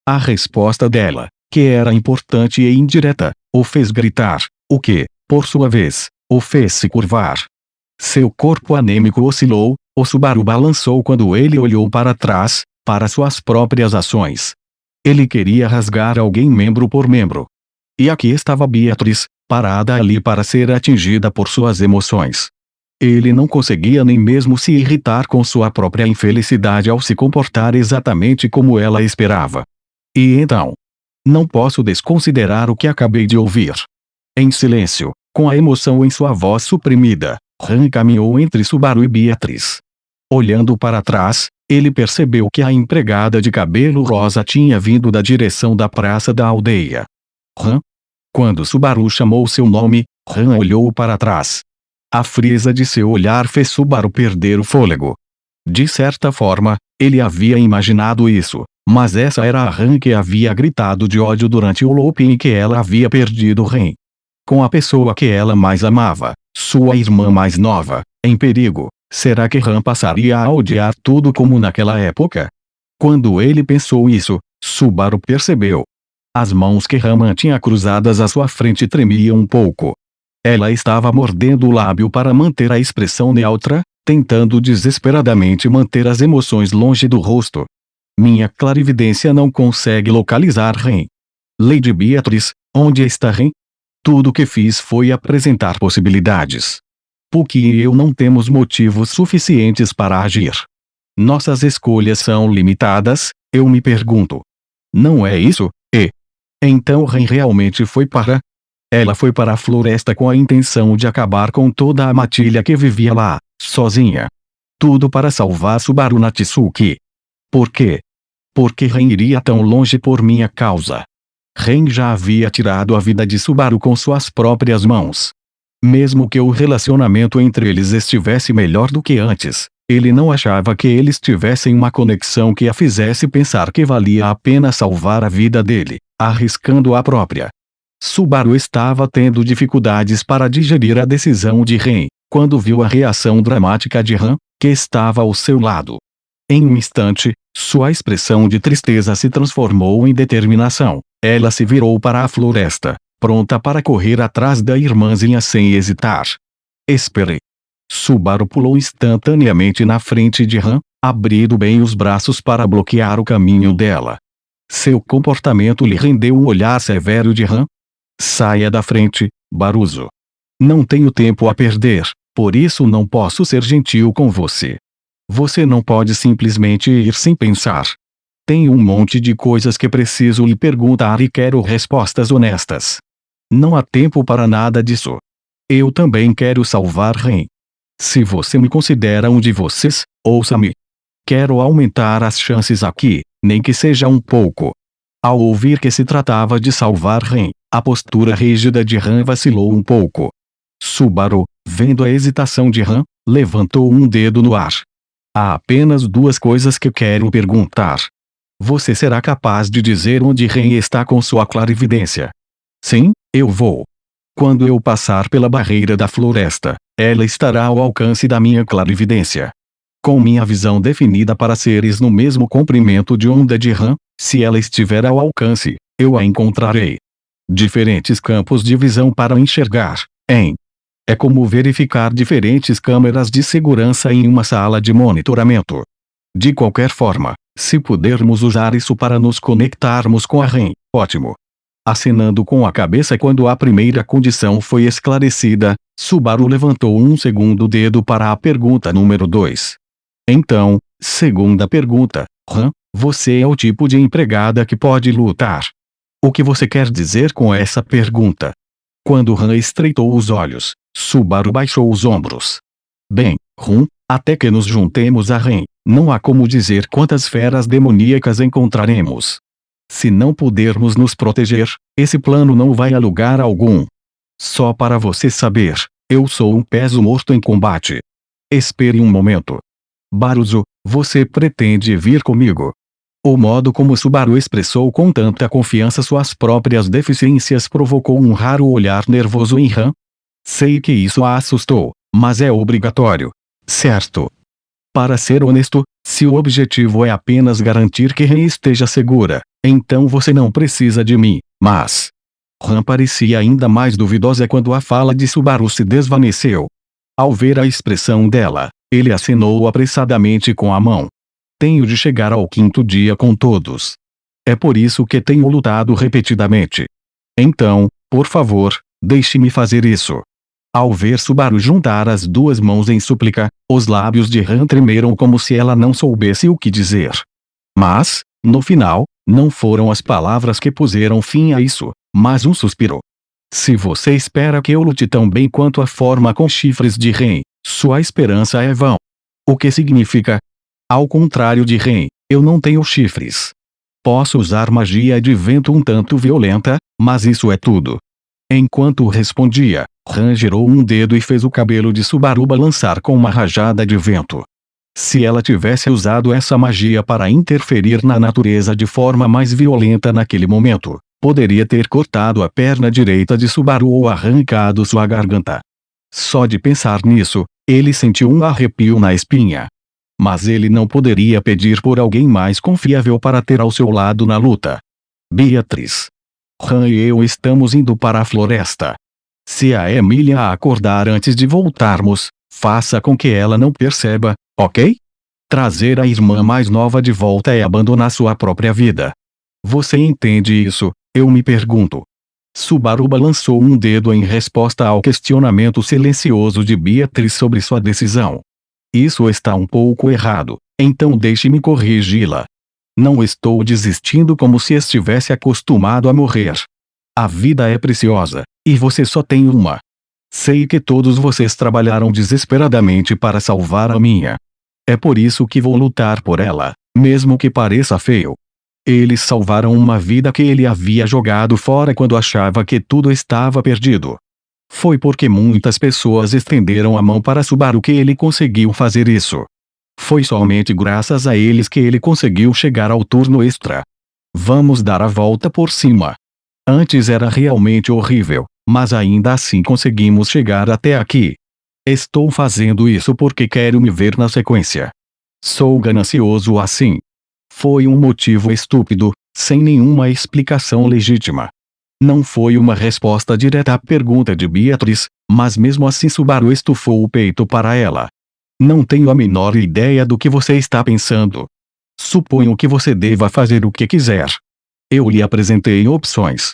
A resposta dela, que era importante e indireta, o fez gritar, o que, por sua vez, o fez se curvar. Seu corpo anêmico oscilou, o Subaru balançou quando ele olhou para trás, para suas próprias ações. Ele queria rasgar alguém membro por membro. E aqui estava Beatriz, parada ali para ser atingida por suas emoções. Ele não conseguia nem mesmo se irritar com sua própria infelicidade ao se comportar exatamente como ela esperava. E então? Não posso desconsiderar o que acabei de ouvir. Em silêncio, com a emoção em sua voz suprimida, Han caminhou entre Subaru e Beatriz. Olhando para trás, ele percebeu que a empregada de cabelo rosa tinha vindo da direção da praça da aldeia. Han? Quando Subaru chamou seu nome, Han olhou para trás. A frieza de seu olhar fez Subaru perder o fôlego. De certa forma, ele havia imaginado isso, mas essa era a Han que havia gritado de ódio durante o looping em que ela havia perdido Ren. Com a pessoa que ela mais amava, sua irmã mais nova, em perigo, será que Han passaria a odiar tudo como naquela época? Quando ele pensou isso, Subaru percebeu. As mãos que Han mantinha cruzadas à sua frente tremiam um pouco. Ela estava mordendo o lábio para manter a expressão neutra, tentando desesperadamente manter as emoções longe do rosto. Minha clarividência não consegue localizar Ren. Lady Beatrice, onde está Ren? Tudo o que fiz foi apresentar possibilidades. Puck e eu não temos motivos suficientes para agir. Nossas escolhas são limitadas, eu me pergunto. Não é isso? Então Ren realmente foi para... Ela foi para a floresta com a intenção de acabar com toda a matilha que vivia lá, sozinha. Tudo para salvar Subaru Natsuki. Por quê? Porque Ren iria tão longe por minha causa. Ren já havia tirado a vida de Subaru com suas próprias mãos. Mesmo que o relacionamento entre eles estivesse melhor do que antes, ele não achava que eles tivessem uma conexão que a fizesse pensar que valia a pena salvar a vida dele, arriscando a própria. Subaru estava tendo dificuldades para digerir a decisão de Ren, quando viu a reação dramática de Han, que estava ao seu lado. Em um instante, sua expressão de tristeza se transformou em determinação. Ela se virou para a floresta, pronta para correr atrás da irmãzinha sem hesitar. Espere. Subaru pulou instantaneamente na frente de Han, abrindo bem os braços para bloquear o caminho dela. Seu comportamento lhe rendeu um olhar severo de Han. Saia da frente, Baruzo. Não tenho tempo a perder, por isso não posso ser gentil com você. Você não pode simplesmente ir sem pensar. Tenho um monte de coisas que preciso lhe perguntar e quero respostas honestas. Não há tempo para nada disso. Eu também quero salvar Ren. Se você me considera um de vocês, ouça-me. Quero aumentar as chances aqui, nem que seja um pouco. Ao ouvir que se tratava de salvar Ren, a postura rígida de Han vacilou um pouco. Subaru, vendo a hesitação de Han, levantou um dedo no ar. Há apenas duas coisas que quero perguntar. Você será capaz de dizer onde Ren está com sua clarividência? Sim, eu vou. Quando eu passar pela barreira da floresta, ela estará ao alcance da minha clarividência. Com minha visão definida para seres no mesmo comprimento de onda de Han, se ela estiver ao alcance, eu a encontrarei. Diferentes campos de visão para enxergar, hein? É como verificar diferentes câmeras de segurança em uma sala de monitoramento. De qualquer forma, se pudermos usar isso para nos conectarmos com a Ren, ótimo. Acenando com a cabeça quando a primeira condição foi esclarecida, Subaru levantou um segundo dedo para a pergunta número 2. Então, segunda pergunta, Han, você é o tipo de empregada que pode lutar. O que você quer dizer com essa pergunta? Quando Han estreitou os olhos, Subaru baixou os ombros. Bem, Hun, até que nos juntemos a Ren, não há como dizer quantas feras demoníacas encontraremos. Se não pudermos nos proteger, esse plano não vai a lugar algum. Só para você saber, eu sou um peso morto em combate. Espere um momento. Baruzo, você pretende vir comigo? O modo como Subaru expressou com tanta confiança suas próprias deficiências provocou um raro olhar nervoso em Han. Sei que isso a assustou, mas é obrigatório. Certo. Para ser honesto, se o objetivo é apenas garantir que Ren esteja segura, então você não precisa de mim, mas... Han parecia ainda mais duvidosa quando a fala de Subaru se desvaneceu. Ao ver a expressão dela, ele acenou apressadamente com a mão. Tenho de chegar ao 5º dia com todos. É por isso que tenho lutado repetidamente. Então, por favor, deixe-me fazer isso. Ao ver Subaru juntar as duas mãos em súplica, os lábios de Han tremeram como se ela não soubesse o que dizer. Mas, no final, não foram as palavras que puseram fim a isso, mas um suspiro. Se você espera que eu lute tão bem quanto a forma com chifres de Ren, sua esperança é vã. O que significa? Ao contrário de Ren, eu não tenho chifres. Posso usar magia de vento um tanto violenta, mas isso é tudo. Enquanto respondia, Han girou um dedo e fez o cabelo de Subaru balançar com uma rajada de vento. Se ela tivesse usado essa magia para interferir na natureza de forma mais violenta naquele momento, poderia ter cortado a perna direita de Subaru ou arrancado sua garganta. Só de pensar nisso, ele sentiu um arrepio na espinha. Mas ele não poderia pedir por alguém mais confiável para ter ao seu lado na luta. Beatriz. Han e eu estamos indo para a floresta. Se a Emília a acordar antes de voltarmos, faça com que ela não perceba, ok? Trazer a irmã mais nova de volta é abandonar sua própria vida. Você entende isso? Eu me pergunto. Subaru balançou um dedo em resposta ao questionamento silencioso de Beatriz sobre sua decisão. Isso está um pouco errado, então deixe-me corrigi-la. Não estou desistindo como se estivesse acostumado a morrer. A vida é preciosa, e você só tem uma. Sei que todos vocês trabalharam desesperadamente para salvar a minha. É por isso que vou lutar por ela, mesmo que pareça feio. Eles salvaram uma vida que ele havia jogado fora quando achava que tudo estava perdido. Foi porque muitas pessoas estenderam a mão para Subaru que ele conseguiu fazer isso. Foi somente graças a eles que ele conseguiu chegar ao turno extra. Vamos dar a volta por cima. Antes era realmente horrível, mas ainda assim conseguimos chegar até aqui. Estou fazendo isso porque quero me ver na sequência. Sou ganancioso assim. Foi um motivo estúpido, sem nenhuma explicação legítima. Não foi uma resposta direta à pergunta de Beatriz, mas mesmo assim Subaru estufou o peito para ela. Não tenho a menor ideia do que você está pensando. Suponho que você deva fazer o que quiser. Eu lhe apresentei opções.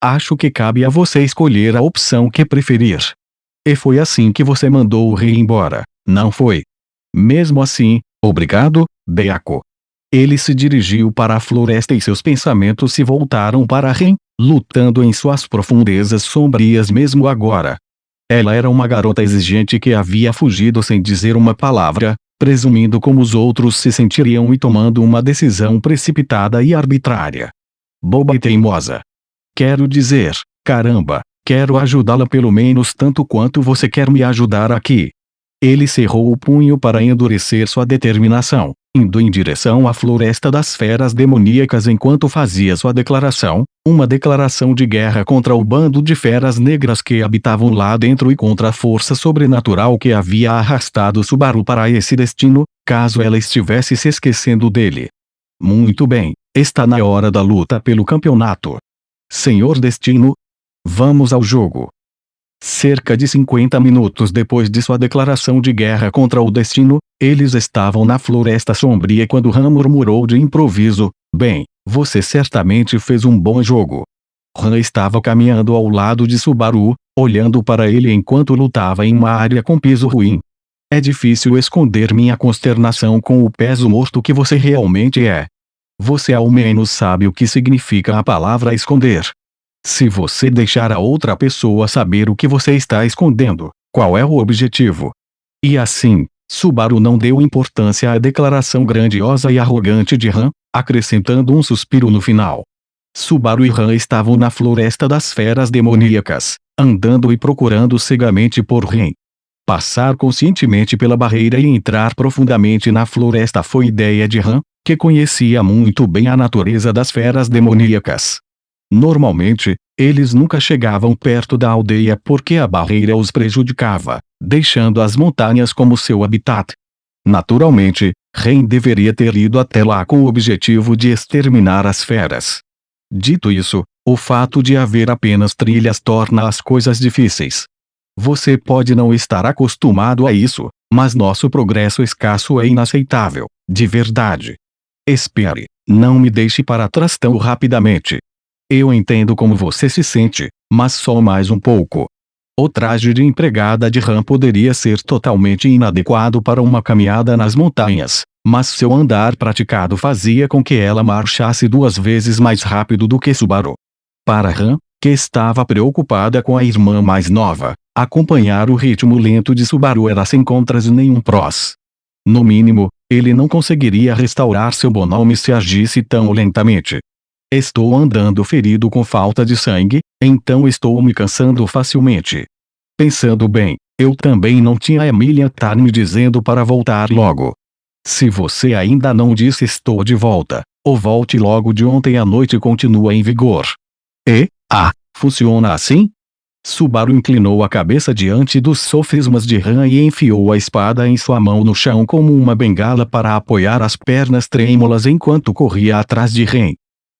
Acho que cabe a você escolher a opção que preferir. E foi assim que você mandou o rei embora, não foi? Mesmo assim, obrigado, Beako. Ele se dirigiu para a floresta e seus pensamentos se voltaram para Ren, lutando em suas profundezas sombrias mesmo agora. Ela era uma garota exigente que havia fugido sem dizer uma palavra, presumindo como os outros se sentiriam e tomando uma decisão precipitada e arbitrária. Boba e teimosa. Quero dizer, caramba, quero ajudá-la pelo menos tanto quanto você quer me ajudar aqui. Ele cerrou o punho para endurecer sua determinação, indo em direção à floresta das feras demoníacas enquanto fazia sua declaração, uma declaração de guerra contra o bando de feras negras que habitavam lá dentro e contra a força sobrenatural que havia arrastado Subaru para esse destino, caso ela estivesse se esquecendo dele. Muito bem, está na hora da luta pelo campeonato. Senhor Destino, vamos ao jogo. Cerca de 50 minutos depois de sua declaração de guerra contra o destino, eles estavam na floresta sombria quando Han murmurou de improviso, bem, você certamente fez um bom jogo. Han estava caminhando ao lado de Subaru, olhando para ele enquanto lutava em uma área com piso ruim. É difícil esconder minha consternação com o peso morto que você realmente é. Você ao menos sabe o que significa a palavra esconder. Se você deixar a outra pessoa saber o que você está escondendo, qual é o objetivo? E assim, Subaru não deu importância à declaração grandiosa e arrogante de Han, acrescentando um suspiro no final. Subaru e Han estavam na floresta das feras demoníacas, andando e procurando cegamente por Ren. Passar conscientemente pela barreira e entrar profundamente na floresta foi ideia de Han, que conhecia muito bem a natureza das feras demoníacas. Normalmente, eles nunca chegavam perto da aldeia porque a barreira os prejudicava, deixando as montanhas como seu habitat. Naturalmente, Ren deveria ter ido até lá com o objetivo de exterminar as feras. Dito isso, o fato de haver apenas trilhas torna as coisas difíceis. Você pode não estar acostumado a isso, mas nosso progresso escasso é inaceitável, de verdade. Espere, não me deixe para trás tão rapidamente. Eu entendo como você se sente, mas só mais um pouco. O traje de empregada de Han poderia ser totalmente inadequado para uma caminhada nas montanhas, mas seu andar praticado fazia com que ela marchasse 2 vezes mais rápido do que Subaru. Para Han, que estava preocupada com a irmã mais nova, acompanhar o ritmo lento de Subaru era sem contras e nenhum prós. No mínimo, ele não conseguiria restaurar seu bonome se agisse tão lentamente. Estou andando ferido com falta de sangue, então estou me cansando facilmente. Pensando bem, eu também não tinha Emília tá me dizendo para voltar logo. Se você ainda não disse estou de volta, o volte logo de ontem à noite continua em vigor. Funciona assim? Subaru inclinou a cabeça diante dos sofismas de Han e enfiou a espada em sua mão no chão como uma bengala para apoiar as pernas trêmulas enquanto corria atrás de Ren.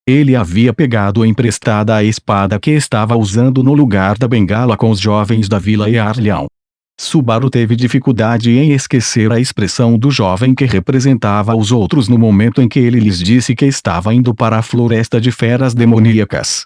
Ele havia pegado emprestada a espada que estava usando no lugar da bengala com os jovens da Vila Yarlian. Subaru teve dificuldade em esquecer a expressão do jovem que representava os outros no momento em que ele lhes disse que estava indo para a floresta de feras demoníacas.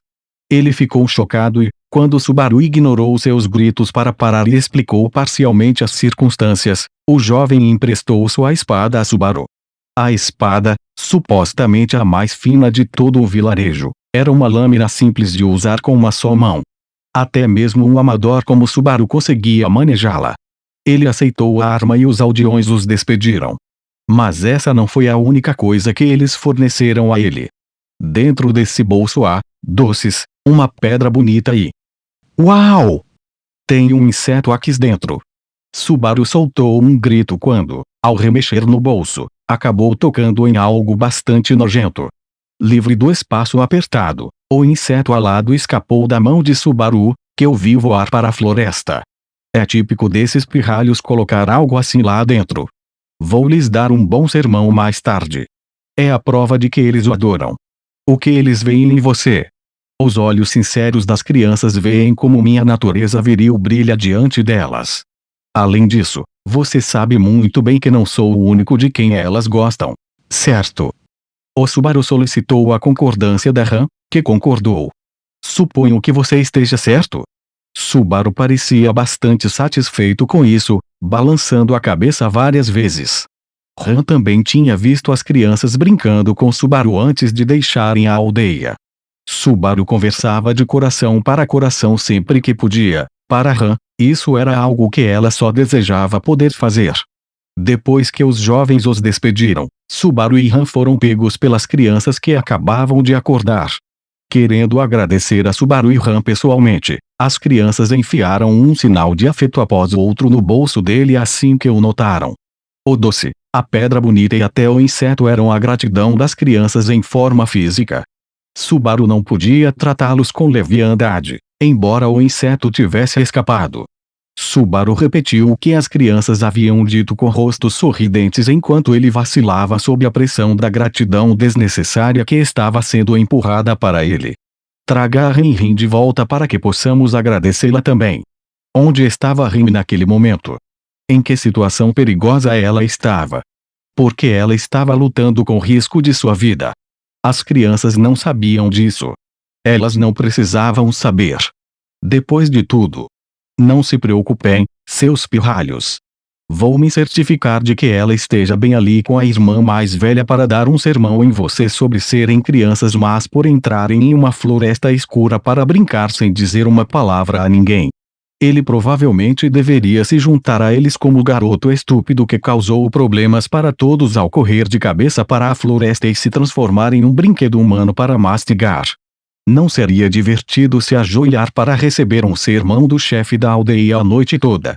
Ele ficou chocado e, quando Subaru ignorou seus gritos para parar e explicou parcialmente as circunstâncias, o jovem emprestou sua espada a Subaru. A espada, supostamente a mais fina de todo o vilarejo, era uma lâmina simples de usar com uma só mão. Até mesmo um amador como Subaru conseguia manejá-la. Ele aceitou a arma e os aldeões os despediram. Mas essa não foi a única coisa que eles forneceram a ele. Dentro desse bolso há doces, uma pedra bonita e... Uau! Tem um inseto aqui dentro. Subaru soltou um grito quando, ao remexer no bolso, acabou tocando em algo bastante nojento. Livre do espaço apertado, o inseto alado escapou da mão de Subaru, que o viu voar para a floresta. É típico desses pirralhos colocar algo assim lá dentro. Vou lhes dar um bom sermão mais tarde. É a prova de que eles o adoram. O que eles veem em você? Os olhos sinceros das crianças veem como minha natureza viril brilha diante delas. Além disso, você sabe muito bem que não sou o único de quem elas gostam, certo? O Subaru solicitou a concordância da Han, que concordou. Suponho que você esteja certo? Subaru parecia bastante satisfeito com isso, balançando a cabeça várias vezes. Han também tinha visto as crianças brincando com Subaru antes de deixarem a aldeia. Subaru conversava de coração para coração sempre que podia. Para Han, isso era algo que ela só desejava poder fazer. Depois que os jovens os despediram, Subaru e Han foram pegos pelas crianças que acabavam de acordar. Querendo agradecer a Subaru e Han pessoalmente, as crianças enfiaram um sinal de afeto após o outro no bolso dele assim que o notaram. O doce, a pedra bonita e até o inseto eram a gratidão das crianças em forma física. Subaru não podia tratá-los com leviandade, embora o inseto tivesse escapado. Subaru repetiu o que as crianças haviam dito com rostos sorridentes enquanto ele vacilava sob a pressão da gratidão desnecessária que estava sendo empurrada para ele. Traga a Rin de volta para que possamos agradecê-la também. Onde estava Rin naquele momento? Em que situação perigosa ela estava? Porque ela estava lutando com o risco de sua vida. As crianças não sabiam disso. Elas não precisavam saber. Depois de tudo, não se preocupem, seus pirralhos. Vou me certificar de que ela esteja bem ali com a irmã mais velha para dar um sermão em você sobre serem crianças más por entrarem em uma floresta escura para brincar sem dizer uma palavra a ninguém. Ele provavelmente deveria se juntar a eles como o garoto estúpido que causou problemas para todos ao correr de cabeça para a floresta e se transformar em um brinquedo humano para mastigar. Não seria divertido se ajoelhar para receber um sermão do chefe da aldeia a noite toda.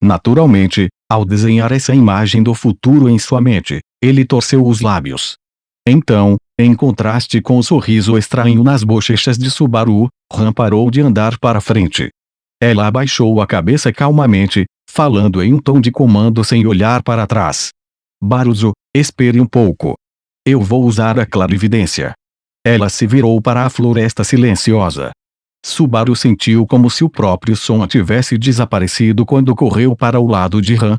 Naturalmente, ao desenhar essa imagem do futuro em sua mente, ele torceu os lábios. Então, em contraste com o sorriso estranho nas bochechas de Subaru, Han parou de andar para frente. Ela abaixou a cabeça calmamente, falando em um tom de comando sem olhar para trás. Baruzo, espere um pouco. Eu vou usar a clarividência. Ela se virou para a floresta silenciosa. Subaru sentiu como se o próprio som tivesse desaparecido quando correu para o lado de Han.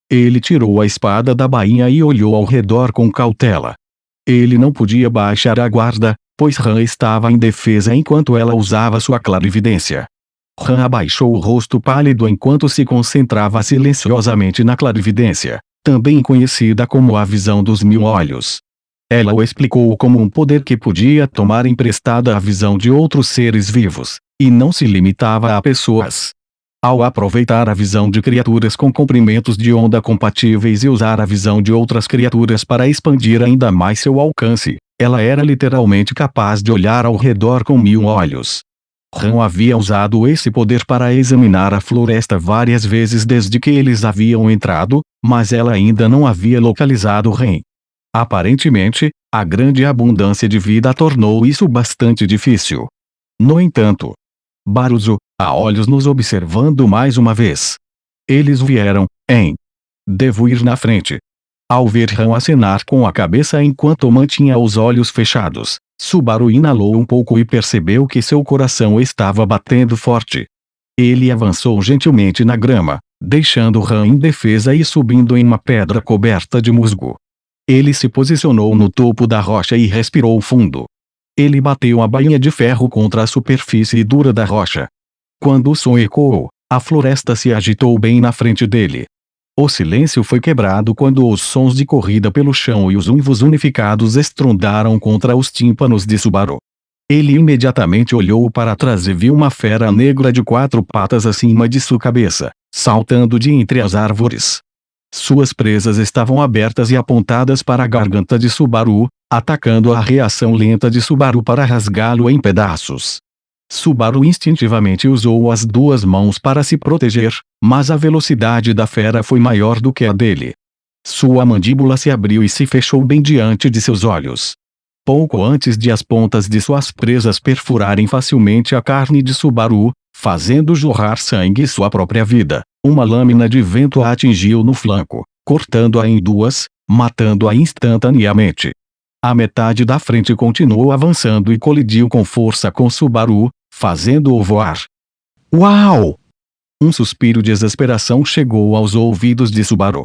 Ele tirou a espada da bainha e olhou ao redor com cautela. Ele não podia baixar a guarda, pois Han estava em defesa enquanto ela usava sua clarividência. Han abaixou o rosto pálido enquanto se concentrava silenciosamente na clarividência, também conhecida como a visão dos 1000 olhos. Ela o explicou como um poder que podia tomar emprestada a visão de outros seres vivos, e não se limitava a pessoas. Ao aproveitar a visão de criaturas com comprimentos de onda compatíveis e usar a visão de outras criaturas para expandir ainda mais seu alcance, ela era literalmente capaz de olhar ao redor com 1000 olhos. Han havia usado esse poder para examinar a floresta várias vezes desde que eles haviam entrado, mas ela ainda não havia localizado Ren. Aparentemente, a grande abundância de vida tornou isso bastante difícil. No entanto, Baruzo, a olhos nos observando mais uma vez. Eles vieram, hein? Devo ir na frente. Ao ver Han acenar com a cabeça enquanto mantinha os olhos fechados, Subaru inalou um pouco e percebeu que seu coração estava batendo forte. Ele avançou gentilmente na grama, deixando Han indefesa e subindo em uma pedra coberta de musgo. Ele se posicionou no topo da rocha e respirou fundo. Ele bateu a bainha de ferro contra a superfície dura da rocha. Quando o som ecoou, a floresta se agitou bem na frente dele. O silêncio foi quebrado quando os sons de corrida pelo chão e os uivos unificados estrondaram contra os tímpanos de Subaru. Ele imediatamente olhou para trás e viu uma fera negra de 4 patas acima de sua cabeça, saltando de entre as árvores. Suas presas estavam abertas e apontadas para a garganta de Subaru, atacando a reação lenta de Subaru para rasgá-lo em pedaços. Subaru instintivamente usou as 2 mãos para se proteger, mas a velocidade da fera foi maior do que a dele. Sua mandíbula se abriu e se fechou bem diante de seus olhos. Pouco antes de as pontas de suas presas perfurarem facilmente a carne de Subaru, fazendo jorrar sangue e sua própria vida, uma lâmina de vento a atingiu no flanco, cortando-a em 2, matando-a instantaneamente. A metade da frente continuou avançando e colidiu com força com Subaru, fazendo-o voar. Uau! Um suspiro de exasperação chegou aos ouvidos de Subaru.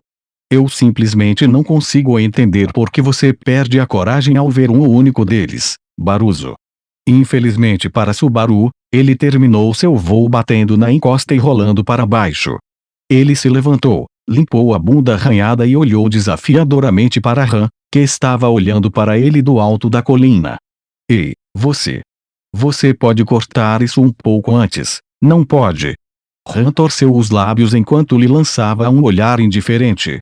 Eu simplesmente não consigo entender por que você perde a coragem ao ver um único deles, Baruzo. Infelizmente para Subaru, ele terminou seu voo batendo na encosta e rolando para baixo. Ele se levantou, limpou a bunda arranhada e olhou desafiadoramente para Han, que estava olhando para ele do alto da colina. Ei, você! Você pode cortar isso um pouco antes, não pode? Han torceu os lábios enquanto lhe lançava um olhar indiferente.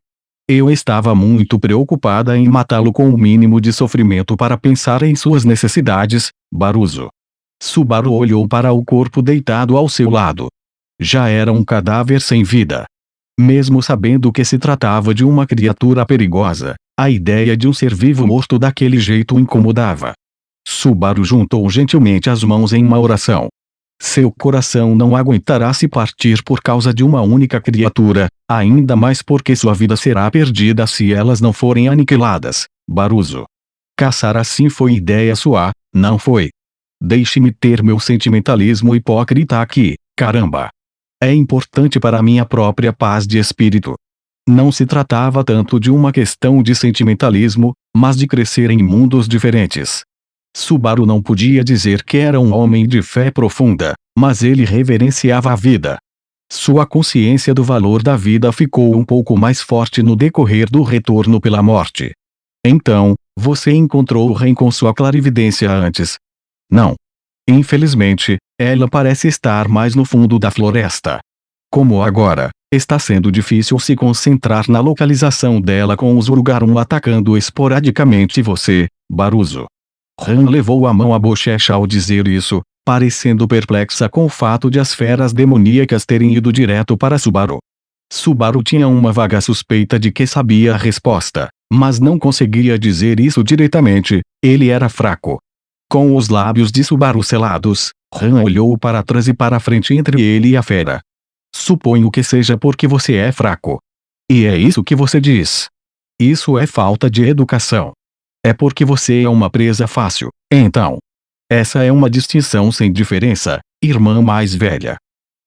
Eu estava muito preocupada em matá-lo com o mínimo de sofrimento para pensar em suas necessidades, Baruzo. Subaru olhou para o corpo deitado ao seu lado. Já era um cadáver sem vida. Mesmo sabendo que se tratava de uma criatura perigosa, a ideia de um ser vivo morto daquele jeito o incomodava. Subaru juntou gentilmente as mãos em uma oração. Seu coração não aguentará se partir por causa de uma única criatura, ainda mais porque sua vida será perdida se elas não forem aniquiladas, Baruzo. Caçar assim foi ideia sua, não foi? Deixe-me ter meu sentimentalismo hipócrita aqui, caramba. É importante para minha própria paz de espírito. Não se tratava tanto de uma questão de sentimentalismo, mas de crescer em mundos diferentes. Subaru não podia dizer que era um homem de fé profunda, mas ele reverenciava a vida. Sua consciência do valor da vida ficou um pouco mais forte no decorrer do retorno pela morte. Então, você encontrou Ren com sua clarividência antes? Não. Infelizmente, ela parece estar mais no fundo da floresta. Como agora, está sendo difícil se concentrar na localização dela com os Urugarum atacando esporadicamente você, Baruzo. Han levou a mão à bochecha ao dizer isso, parecendo perplexa com o fato de as feras demoníacas terem ido direto para Subaru. Subaru tinha uma vaga suspeita de que sabia a resposta, mas não conseguia dizer isso diretamente, ele era fraco. Com os lábios de Subaru selados, Han olhou para trás e para frente entre ele e a fera. Suponho que seja porque você é fraco. E é isso que você diz. Isso é falta de educação. É porque você é uma presa fácil, então. Essa é uma distinção sem diferença, irmã mais velha.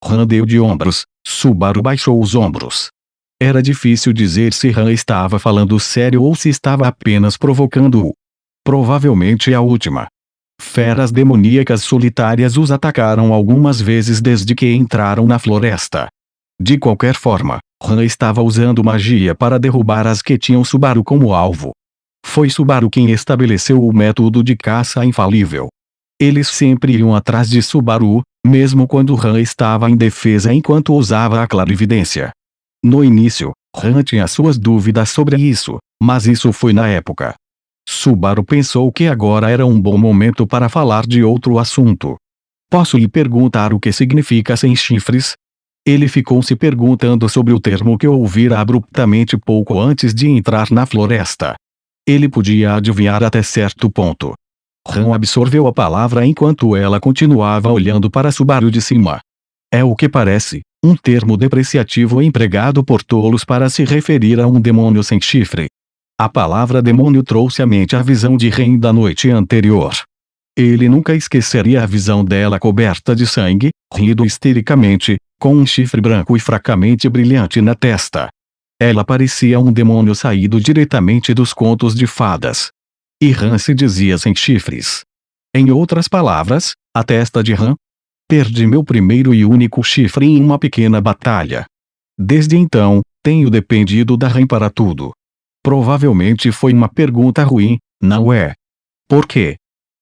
Han deu de ombros, Subaru baixou os ombros. Era difícil dizer se Han estava falando sério ou se estava apenas provocando-o. Provavelmente a última. Feras demoníacas solitárias os atacaram algumas vezes desde que entraram na floresta. De qualquer forma, Han estava usando magia para derrubar as que tinham Subaru como alvo. Foi Subaru quem estabeleceu o método de caça infalível. Eles sempre iam atrás de Subaru, mesmo quando Han estava em defesa enquanto usava a clarividência. No início, Han tinha suas dúvidas sobre isso, mas isso foi na época. Subaru pensou que agora era um bom momento para falar de outro assunto. Posso lhe perguntar o que significa sem chifres? Ele ficou se perguntando sobre o termo que ouvira abruptamente pouco antes de entrar na floresta. Ele podia adivinhar até certo ponto. Han absorveu a palavra enquanto ela continuava olhando para Subaru de cima. É o que parece, um termo depreciativo empregado por tolos para se referir a um demônio sem chifre. A palavra demônio trouxe à mente a visão de Ren da noite anterior. Ele nunca esqueceria a visão dela coberta de sangue, rindo histericamente, com um chifre branco e fracamente brilhante na testa. Ela parecia um demônio saído diretamente dos contos de fadas. E Ran se dizia sem chifres. Em outras palavras, a testa de Ran. Perdi meu primeiro e único chifre em uma pequena batalha. Desde então, tenho dependido da Ran para tudo. Provavelmente foi uma pergunta ruim, não é? Por quê?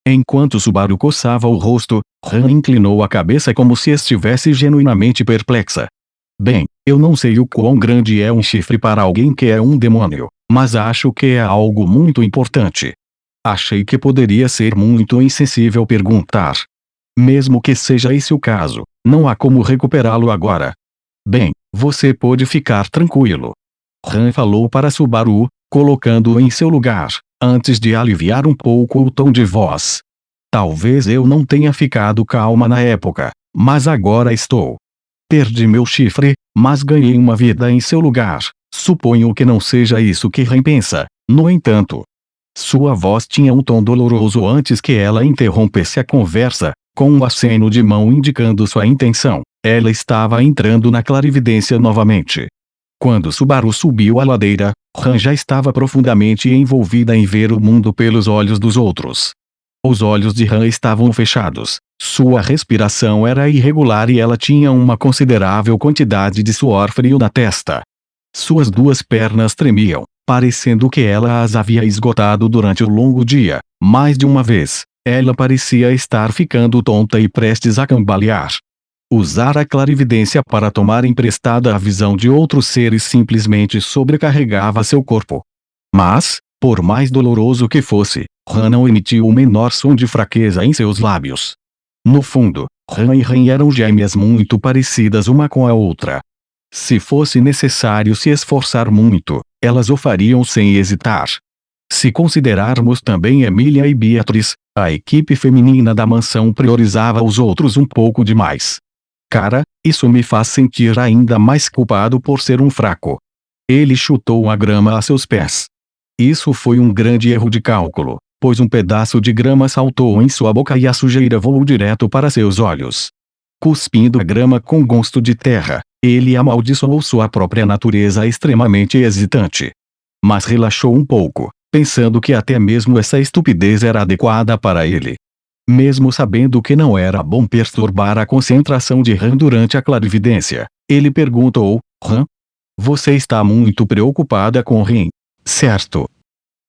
Enquanto Subaru coçava o rosto, Ran inclinou a cabeça como se estivesse genuinamente perplexa. Bem, eu não sei o quão grande é um chifre para alguém que é um demônio, mas acho que é algo muito importante. Achei que poderia ser muito insensível perguntar. Mesmo que seja esse o caso, não há como recuperá-lo agora. Bem, você pode ficar tranquilo. Ran falou para Subaru, colocando-o em seu lugar, antes de aliviar um pouco o tom de voz. Talvez eu não tenha ficado calma na época, mas agora estou. Perdi meu chifre, mas ganhei uma vida em seu lugar. Suponho que não seja isso que Ren pensa, no entanto. Sua voz tinha um tom doloroso antes que ela interrompesse a conversa, com um aceno de mão indicando sua intenção. Ela estava entrando na clarividência novamente. Quando Subaru subiu a ladeira, Ran já estava profundamente envolvida em ver o mundo pelos olhos dos outros. Os olhos de Ran estavam fechados, sua respiração era irregular e ela tinha uma considerável quantidade de suor frio na testa. Suas duas pernas tremiam, parecendo que ela as havia esgotado durante o longo dia. Mais de uma vez, ela parecia estar ficando tonta e prestes a cambalear. Usar a clarividência para tomar emprestada a visão de outros seres simplesmente sobrecarregava seu corpo. Mas, por mais doloroso que fosse, Ran não emitiu o menor som de fraqueza em seus lábios. No fundo, Ran e Ren eram gêmeas muito parecidas uma com a outra. Se fosse necessário se esforçar muito, elas o fariam sem hesitar. Se considerarmos também Emília e Beatriz, a equipe feminina da mansão priorizava os outros um pouco demais. Cara, isso me faz sentir ainda mais culpado por ser um fraco. Ele chutou a grama a seus pés. Isso foi um grande erro de cálculo, pois um pedaço de grama saltou em sua boca e a sujeira voou direto para seus olhos. Cuspindo a grama com gosto de terra, ele amaldiçoou sua própria natureza extremamente hesitante. Mas relaxou um pouco, pensando que até mesmo essa estupidez era adequada para ele. Mesmo sabendo que não era bom perturbar a concentração de Ran durante a clarividência, ele perguntou: Ran? Você está muito preocupada com Ren, certo?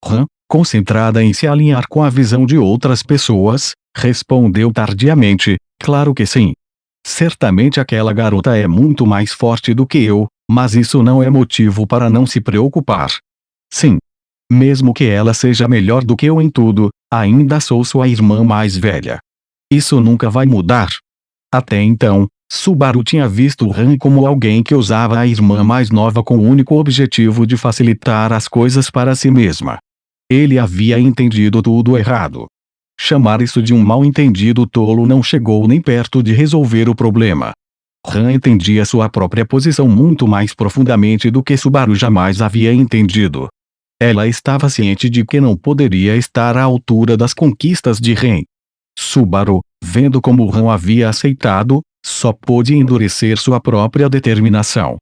Ran, concentrada em se alinhar com a visão de outras pessoas, respondeu tardiamente: claro que sim. Certamente aquela garota é muito mais forte do que eu, mas isso não é motivo para não se preocupar. Sim. Mesmo que ela seja melhor do que eu em tudo, ainda sou sua irmã mais velha. Isso nunca vai mudar. Até então, Subaru tinha visto Ran como alguém que usava a irmã mais nova com o único objetivo de facilitar as coisas para si mesma. Ele havia entendido tudo errado. Chamar isso de um mal-entendido tolo não chegou nem perto de resolver o problema. Ran entendia sua própria posição muito mais profundamente do que Subaru jamais havia entendido. Ela estava ciente de que não poderia estar à altura das conquistas de Ren. Subaru, vendo como Ran havia aceitado, só pôde endurecer sua própria determinação.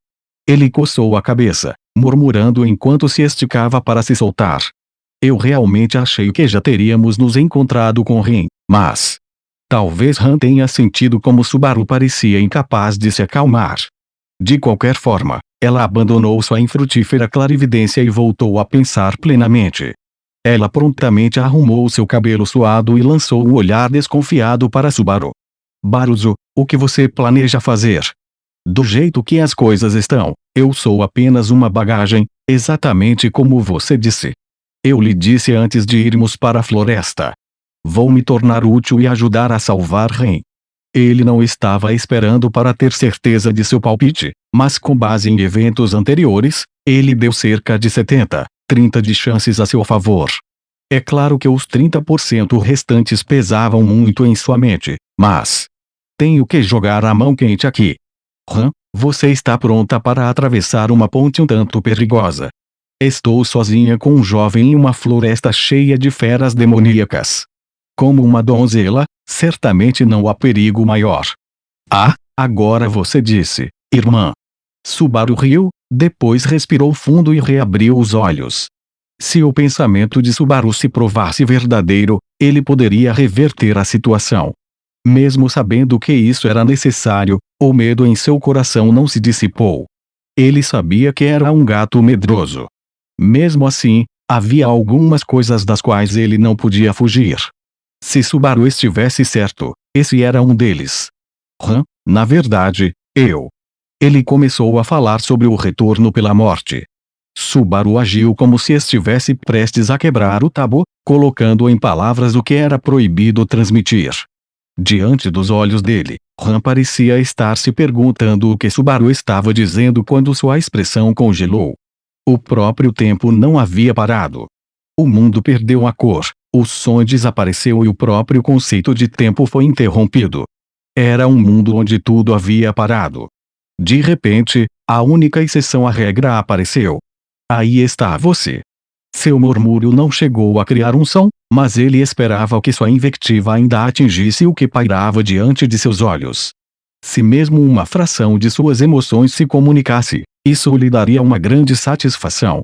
Ele coçou a cabeça, murmurando enquanto se esticava para se soltar. Eu realmente achei que já teríamos nos encontrado com Ren, mas... talvez Ran tenha sentido como Subaru parecia incapaz de se acalmar. De qualquer forma, ela abandonou sua infrutífera clarividência e voltou a pensar plenamente. Ela prontamente arrumou seu cabelo suado e lançou um olhar desconfiado para Subaru. Baruzu, o que você planeja fazer? Do jeito que as coisas estão, eu sou apenas uma bagagem, exatamente como você disse. Eu lhe disse antes de irmos para a floresta. Vou me tornar útil e ajudar a salvar Ren. Ele não estava esperando para ter certeza de seu palpite, mas com base em eventos anteriores, ele deu cerca de 70-30 de chances a seu favor. É claro que os 30% restantes pesavam muito em sua mente, mas... tenho que jogar a mão quente aqui. Ran, você está pronta para atravessar uma ponte um tanto perigosa. Estou sozinha com um jovem em uma floresta cheia de feras demoníacas. Como uma donzela, certamente não há perigo maior. Ah, agora você disse, irmã. Subaru riu, depois respirou fundo e reabriu os olhos. Se o pensamento de Subaru se provasse verdadeiro, ele poderia reverter a situação. Mesmo sabendo que isso era necessário, o medo em seu coração não se dissipou. Ele sabia que era um gato medroso. Mesmo assim, havia algumas coisas das quais ele não podia fugir. Se Subaru estivesse certo, esse era um deles. Na verdade, eu. Ele começou a falar sobre o retorno pela morte. Subaru agiu como se estivesse prestes a quebrar o tabu, colocando em palavras o que era proibido transmitir. Diante dos olhos dele, Han parecia estar se perguntando o que Subaru estava dizendo quando sua expressão congelou. O próprio tempo não havia parado. O mundo perdeu a cor, o som desapareceu e o próprio conceito de tempo foi interrompido. Era um mundo onde tudo havia parado. De repente, a única exceção à regra apareceu. Aí está você. Seu murmúrio não chegou a criar um som, mas ele esperava que sua invectiva ainda atingisse o que pairava diante de seus olhos. Se mesmo uma fração de suas emoções se comunicasse, isso lhe daria uma grande satisfação.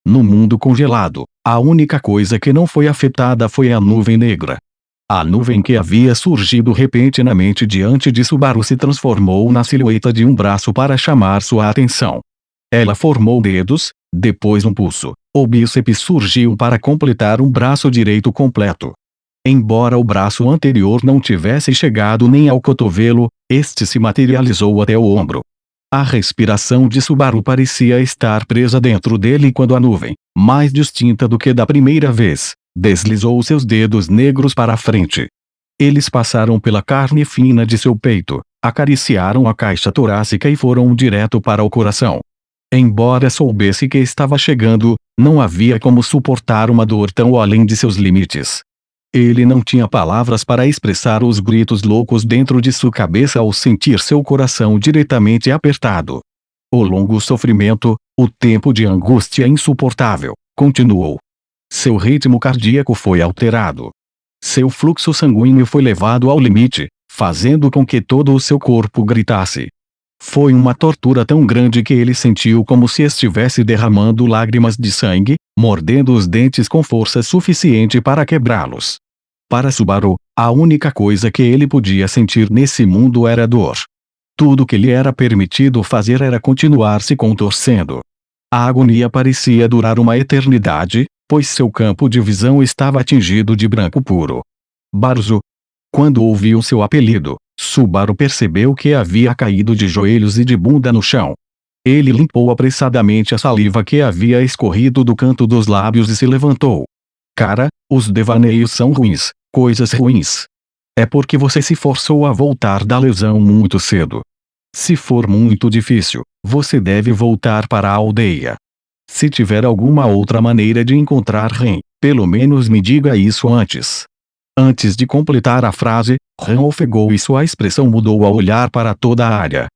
No mundo congelado, a única coisa que não foi afetada foi a nuvem negra. A nuvem que havia surgido repentinamente diante de Subaru se transformou na silhueta de um braço para chamar sua atenção. Ela formou dedos, depois um pulso. O bíceps surgiu para completar um braço direito completo. Embora o braço anterior não tivesse chegado nem ao cotovelo, este se materializou até o ombro. A respiração de Subaru parecia estar presa dentro dele quando a nuvem, mais distinta do que da primeira vez, deslizou seus dedos negros para a frente. Eles passaram pela carne fina de seu peito, acariciaram a caixa torácica e foram direto para o coração. Embora soubesse que estava chegando, não havia como suportar uma dor tão além de seus limites. Ele não tinha palavras para expressar os gritos loucos dentro de sua cabeça ao sentir seu coração diretamente apertado. O longo sofrimento, o tempo de angústia insuportável, continuou. Seu ritmo cardíaco foi alterado. Seu fluxo sanguíneo foi levado ao limite, fazendo com que todo o seu corpo gritasse. Foi uma tortura tão grande que ele sentiu como se estivesse derramando lágrimas de sangue, mordendo os dentes com força suficiente para quebrá-los. Para Subaru, a única coisa que ele podia sentir nesse mundo era dor. Tudo que lhe era permitido fazer era continuar se contorcendo. A agonia parecia durar uma eternidade, pois seu campo de visão estava atingido de branco puro. Barzo. Quando ouviu seu apelido, Subaru percebeu que havia caído de joelhos e de bunda no chão. Ele limpou apressadamente a saliva que havia escorrido do canto dos lábios e se levantou. Cara, os devaneios são ruins, coisas ruins. É porque você se forçou a voltar da lesão muito cedo. Se for muito difícil, você deve voltar para a aldeia. Se tiver alguma outra maneira de encontrar Ren, pelo menos me diga isso antes. Antes de completar a frase, Ren ofegou e sua expressão mudou ao olhar para toda a área.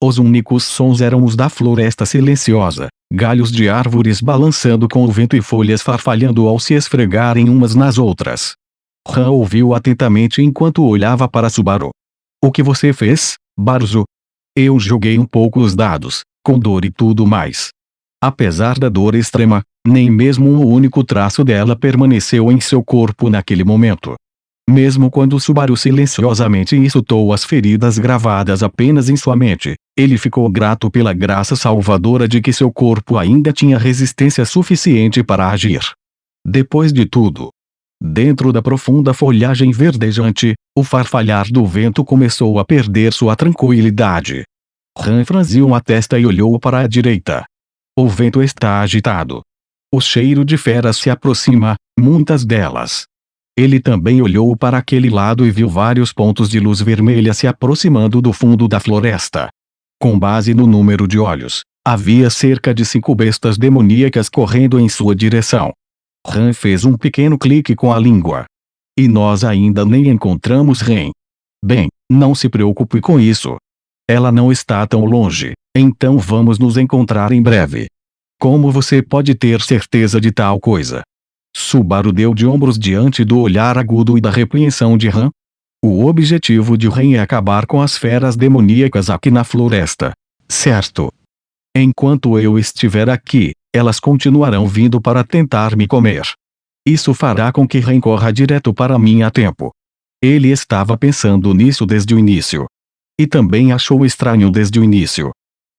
Os únicos sons eram os da floresta silenciosa, galhos de árvores balançando com o vento e folhas farfalhando ao se esfregarem umas nas outras. Ren ouviu atentamente enquanto olhava para Subaru. O que você fez, Barzo? Eu joguei um pouco os dados, com dor e tudo mais. Apesar da dor extrema, nem mesmo um único traço dela permaneceu em seu corpo naquele momento. Mesmo quando Subaru silenciosamente insultou as feridas gravadas apenas em sua mente, ele ficou grato pela graça salvadora de que seu corpo ainda tinha resistência suficiente para agir. Depois de tudo, dentro da profunda folhagem verdejante, o farfalhar do vento começou a perder sua tranquilidade. Ren franziu a testa e olhou para a direita. O vento está agitado. O cheiro de feras se aproxima, muitas delas. Ele também olhou para aquele lado e viu vários pontos de luz vermelha se aproximando do fundo da floresta. Com base no número de olhos, havia cerca de 5 bestas demoníacas correndo em sua direção. Ren fez um pequeno clique com a língua. E nós ainda nem encontramos Ren. Bem, não se preocupe com isso. Ela não está tão longe, então vamos nos encontrar em breve. Como você pode ter certeza de tal coisa? Subaru deu de ombros diante do olhar agudo e da repreensão de Han. O objetivo de Ren é acabar com as feras demoníacas aqui na floresta. Certo. Enquanto eu estiver aqui, elas continuarão vindo para tentar me comer. Isso fará com que Ren corra direto para mim a tempo. Ele estava pensando nisso desde o início. E também achou estranho desde o início.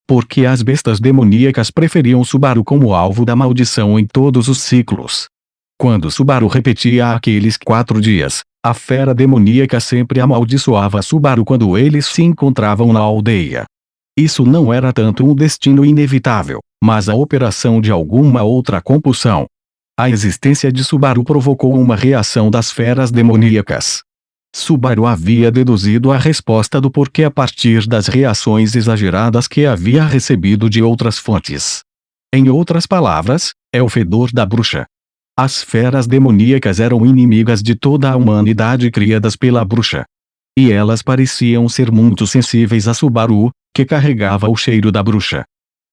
Porque as bestas demoníacas preferiam Subaru como alvo da maldição em todos os ciclos. Quando Subaru repetia aqueles 4 dias, a fera demoníaca sempre amaldiçoava Subaru quando eles se encontravam na aldeia. Isso não era tanto um destino inevitável, mas a operação de alguma outra compulsão. A existência de Subaru provocou uma reação das feras demoníacas. Subaru havia deduzido a resposta do porquê a partir das reações exageradas que havia recebido de outras fontes. Em outras palavras, é o fedor da bruxa. As feras demoníacas eram inimigas de toda a humanidade criadas pela bruxa. E elas pareciam ser muito sensíveis a Subaru, que carregava o cheiro da bruxa.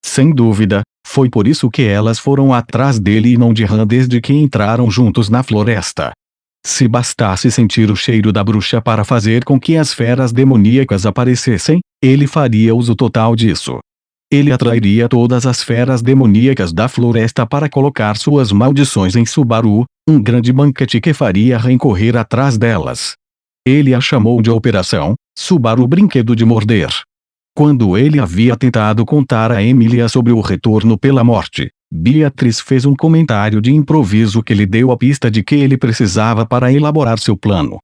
Sem dúvida, foi por isso que elas foram atrás dele e não de Han desde que entraram juntos na floresta. Se bastasse sentir o cheiro da bruxa para fazer com que as feras demoníacas aparecessem, ele faria uso total disso. Ele atrairia todas as feras demoníacas da floresta para colocar suas maldições em Subaru, um grande banquete que faria Ren correr atrás delas. Ele a chamou de Operação Subaru Brinquedo de Morder. Quando ele havia tentado contar a Emilia sobre o retorno pela morte, Beatriz fez um comentário de improviso que lhe deu a pista de que ele precisava para elaborar seu plano.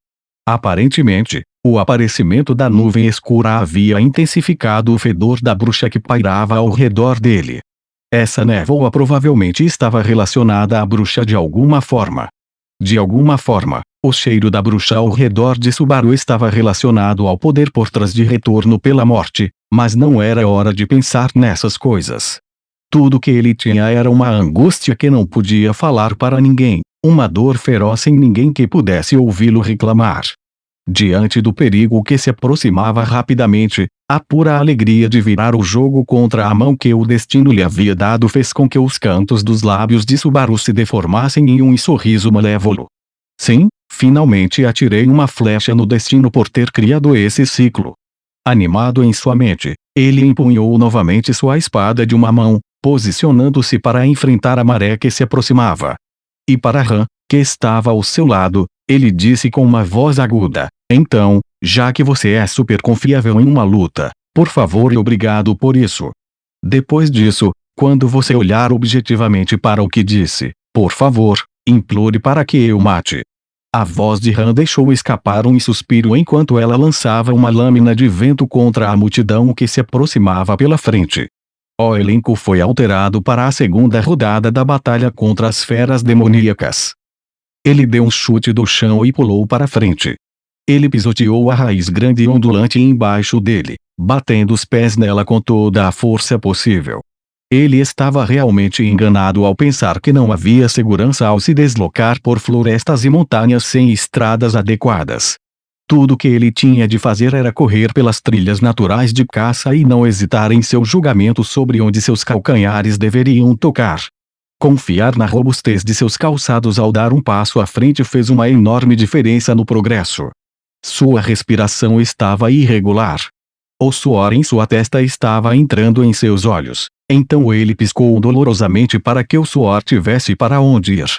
Aparentemente, o aparecimento da nuvem escura havia intensificado o fedor da bruxa que pairava ao redor dele. Essa névoa provavelmente estava relacionada à bruxa de alguma forma. De alguma forma, o cheiro da bruxa ao redor de Subaru estava relacionado ao poder por trás de retorno pela morte, mas não era hora de pensar nessas coisas. Tudo que ele tinha era uma angústia que não podia falar para ninguém, uma dor feroz sem ninguém que pudesse ouvi-lo reclamar. Diante do perigo que se aproximava rapidamente, a pura alegria de virar o jogo contra a mão que o destino lhe havia dado fez com que os cantos dos lábios de Subaru se deformassem em um sorriso malévolo. Sim, finalmente atirei uma flecha no destino por ter criado esse ciclo. Animado em sua mente, ele empunhou novamente sua espada de uma mão, posicionando-se para enfrentar a maré que se aproximava. E para Han, que estava ao seu lado, ele disse com uma voz aguda: então, já que você é super confiável em uma luta, por favor e obrigado por isso. Depois disso, quando você olhar objetivamente para o que disse, por favor, implore para que eu mate. A voz de Han deixou escapar um suspiro enquanto ela lançava uma lâmina de vento contra a multidão que se aproximava pela frente. O elenco foi alterado para a segunda rodada da batalha contra as feras demoníacas. Ele deu um chute do chão e pulou para frente. Ele pisoteou a raiz grande e ondulante embaixo dele, batendo os pés nela com toda a força possível. Ele estava realmente enganado ao pensar que não havia segurança ao se deslocar por florestas e montanhas sem estradas adequadas. Tudo que ele tinha de fazer era correr pelas trilhas naturais de caça e não hesitar em seu julgamento sobre onde seus calcanhares deveriam tocar. Confiar na robustez de seus calçados ao dar um passo à frente fez uma enorme diferença no progresso. Sua respiração estava irregular. O suor em sua testa estava entrando em seus olhos, então ele piscou dolorosamente para que o suor tivesse para onde ir.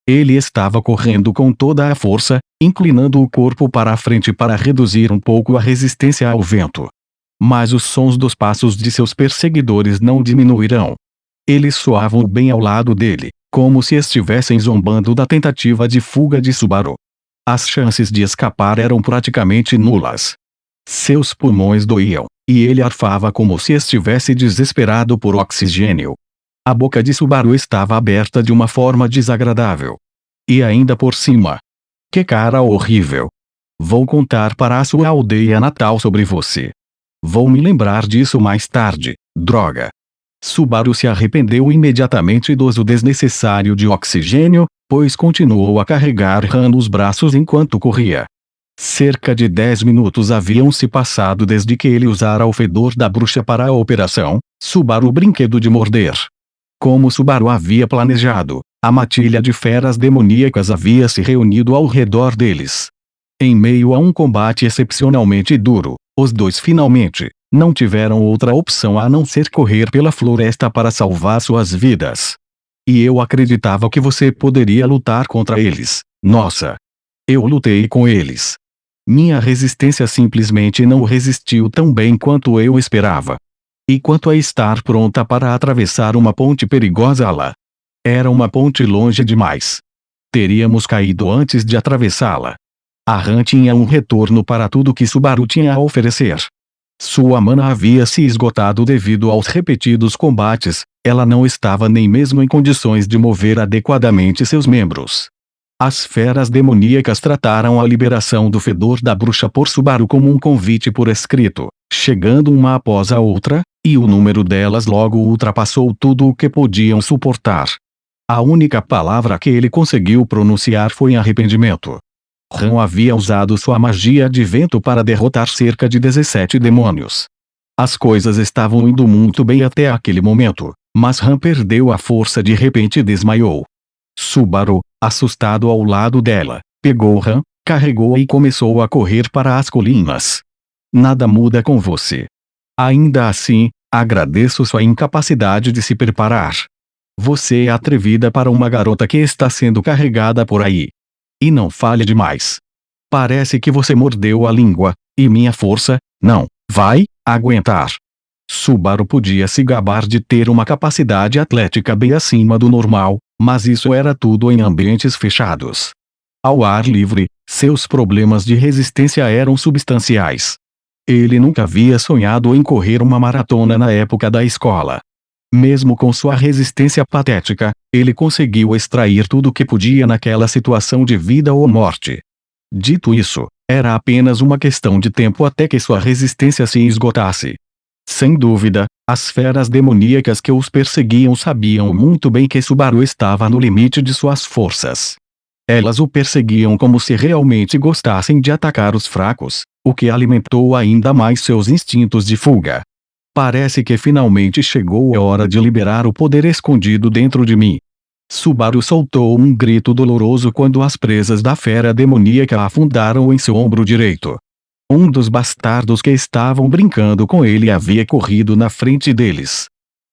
Ele estava correndo com toda a força, inclinando o corpo para a frente para reduzir um pouco a resistência ao vento. Mas os sons dos passos de seus perseguidores não diminuirão. Eles soavam bem ao lado dele, como se estivessem zombando da tentativa de fuga de Subaru. As chances de escapar eram praticamente nulas. Seus pulmões doíam, e ele arfava como se estivesse desesperado por oxigênio. A boca de Subaru estava aberta de uma forma desagradável. E ainda por cima. Que cara horrível. Vou contar para a sua aldeia natal sobre você. Vou me lembrar disso mais tarde, droga. Subaru se arrependeu imediatamente do uso desnecessário de oxigênio, pois continuou a carregar Han nos braços enquanto corria. Cerca de 10 minutos haviam se passado desde que ele usara o fedor da bruxa para a operação Subaru Brinquedo de Morder. Como Subaru havia planejado, a matilha de feras demoníacas havia se reunido ao redor deles. Em meio a um combate excepcionalmente duro, os dois finalmente não tiveram outra opção a não ser correr pela floresta para salvar suas vidas. E eu acreditava que você poderia lutar contra eles. Nossa! Eu lutei com eles. Minha resistência simplesmente não resistiu tão bem quanto eu esperava. E quanto a estar pronta para atravessar uma ponte perigosa lá. Era uma ponte longe demais. Teríamos caído antes de atravessá-la. A Han tinha um retorno para tudo que Subaru tinha a oferecer. Sua mana havia se esgotado devido aos repetidos combates, ela não estava nem mesmo em condições de mover adequadamente seus membros. As feras demoníacas trataram a liberação do fedor da bruxa por Subaru como um convite por escrito, chegando uma após a outra, e o número delas logo ultrapassou tudo o que podiam suportar. A única palavra que ele conseguiu pronunciar foi arrependimento. Han havia usado sua magia de vento para derrotar cerca de 17 demônios. As coisas estavam indo muito bem até aquele momento, mas Han perdeu a força de repente e desmaiou. Subaru, assustado ao lado dela, pegou Han, carregou-a e começou a correr para as colinas. Nada muda com você. Ainda assim, agradeço sua incapacidade de se preparar. Você é atrevida para uma garota que está sendo carregada por aí. E não fale demais. Parece que você mordeu a língua, e minha força, não, vai aguentar. Subaru podia se gabar de ter uma capacidade atlética bem acima do normal, mas isso era tudo em ambientes fechados. Ao ar livre, seus problemas de resistência eram substanciais. Ele nunca havia sonhado em correr uma maratona na época da escola. Mesmo com sua resistência patética, ele conseguiu extrair tudo o que podia naquela situação de vida ou morte. Dito isso, era apenas uma questão de tempo até que sua resistência se esgotasse. Sem dúvida, as feras demoníacas que os perseguiam sabiam muito bem que Subaru estava no limite de suas forças. Elas o perseguiam como se realmente gostassem de atacar os fracos, o que alimentou ainda mais seus instintos de fuga. Parece que finalmente chegou a hora de liberar o poder escondido dentro de mim. Subaru soltou um grito doloroso quando as presas da fera demoníaca afundaram em seu ombro direito. Um dos bastardos que estavam brincando com ele havia corrido na frente deles.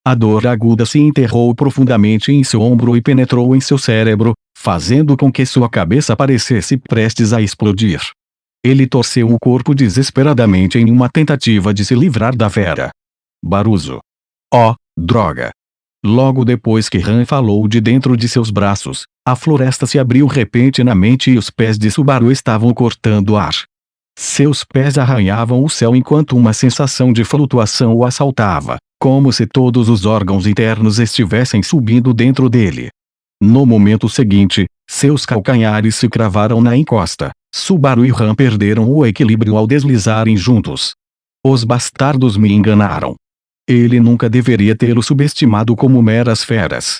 A dor aguda se enterrou profundamente em seu ombro e penetrou em seu cérebro, fazendo com que sua cabeça parecesse prestes a explodir. Ele torceu o corpo desesperadamente em uma tentativa de se livrar da fera. Baruzo. Oh, droga! Logo depois que Han falou de dentro de seus braços, a floresta se abriu repentinamente e os pés de Subaru estavam cortando ar. Seus pés arranhavam o céu enquanto uma sensação de flutuação o assaltava, como se todos os órgãos internos estivessem subindo dentro dele. No momento seguinte, seus calcanhares se cravaram na encosta. Subaru e Han perderam o equilíbrio ao deslizarem juntos. Os bastardos me enganaram. Ele nunca deveria tê-lo subestimado como meras feras.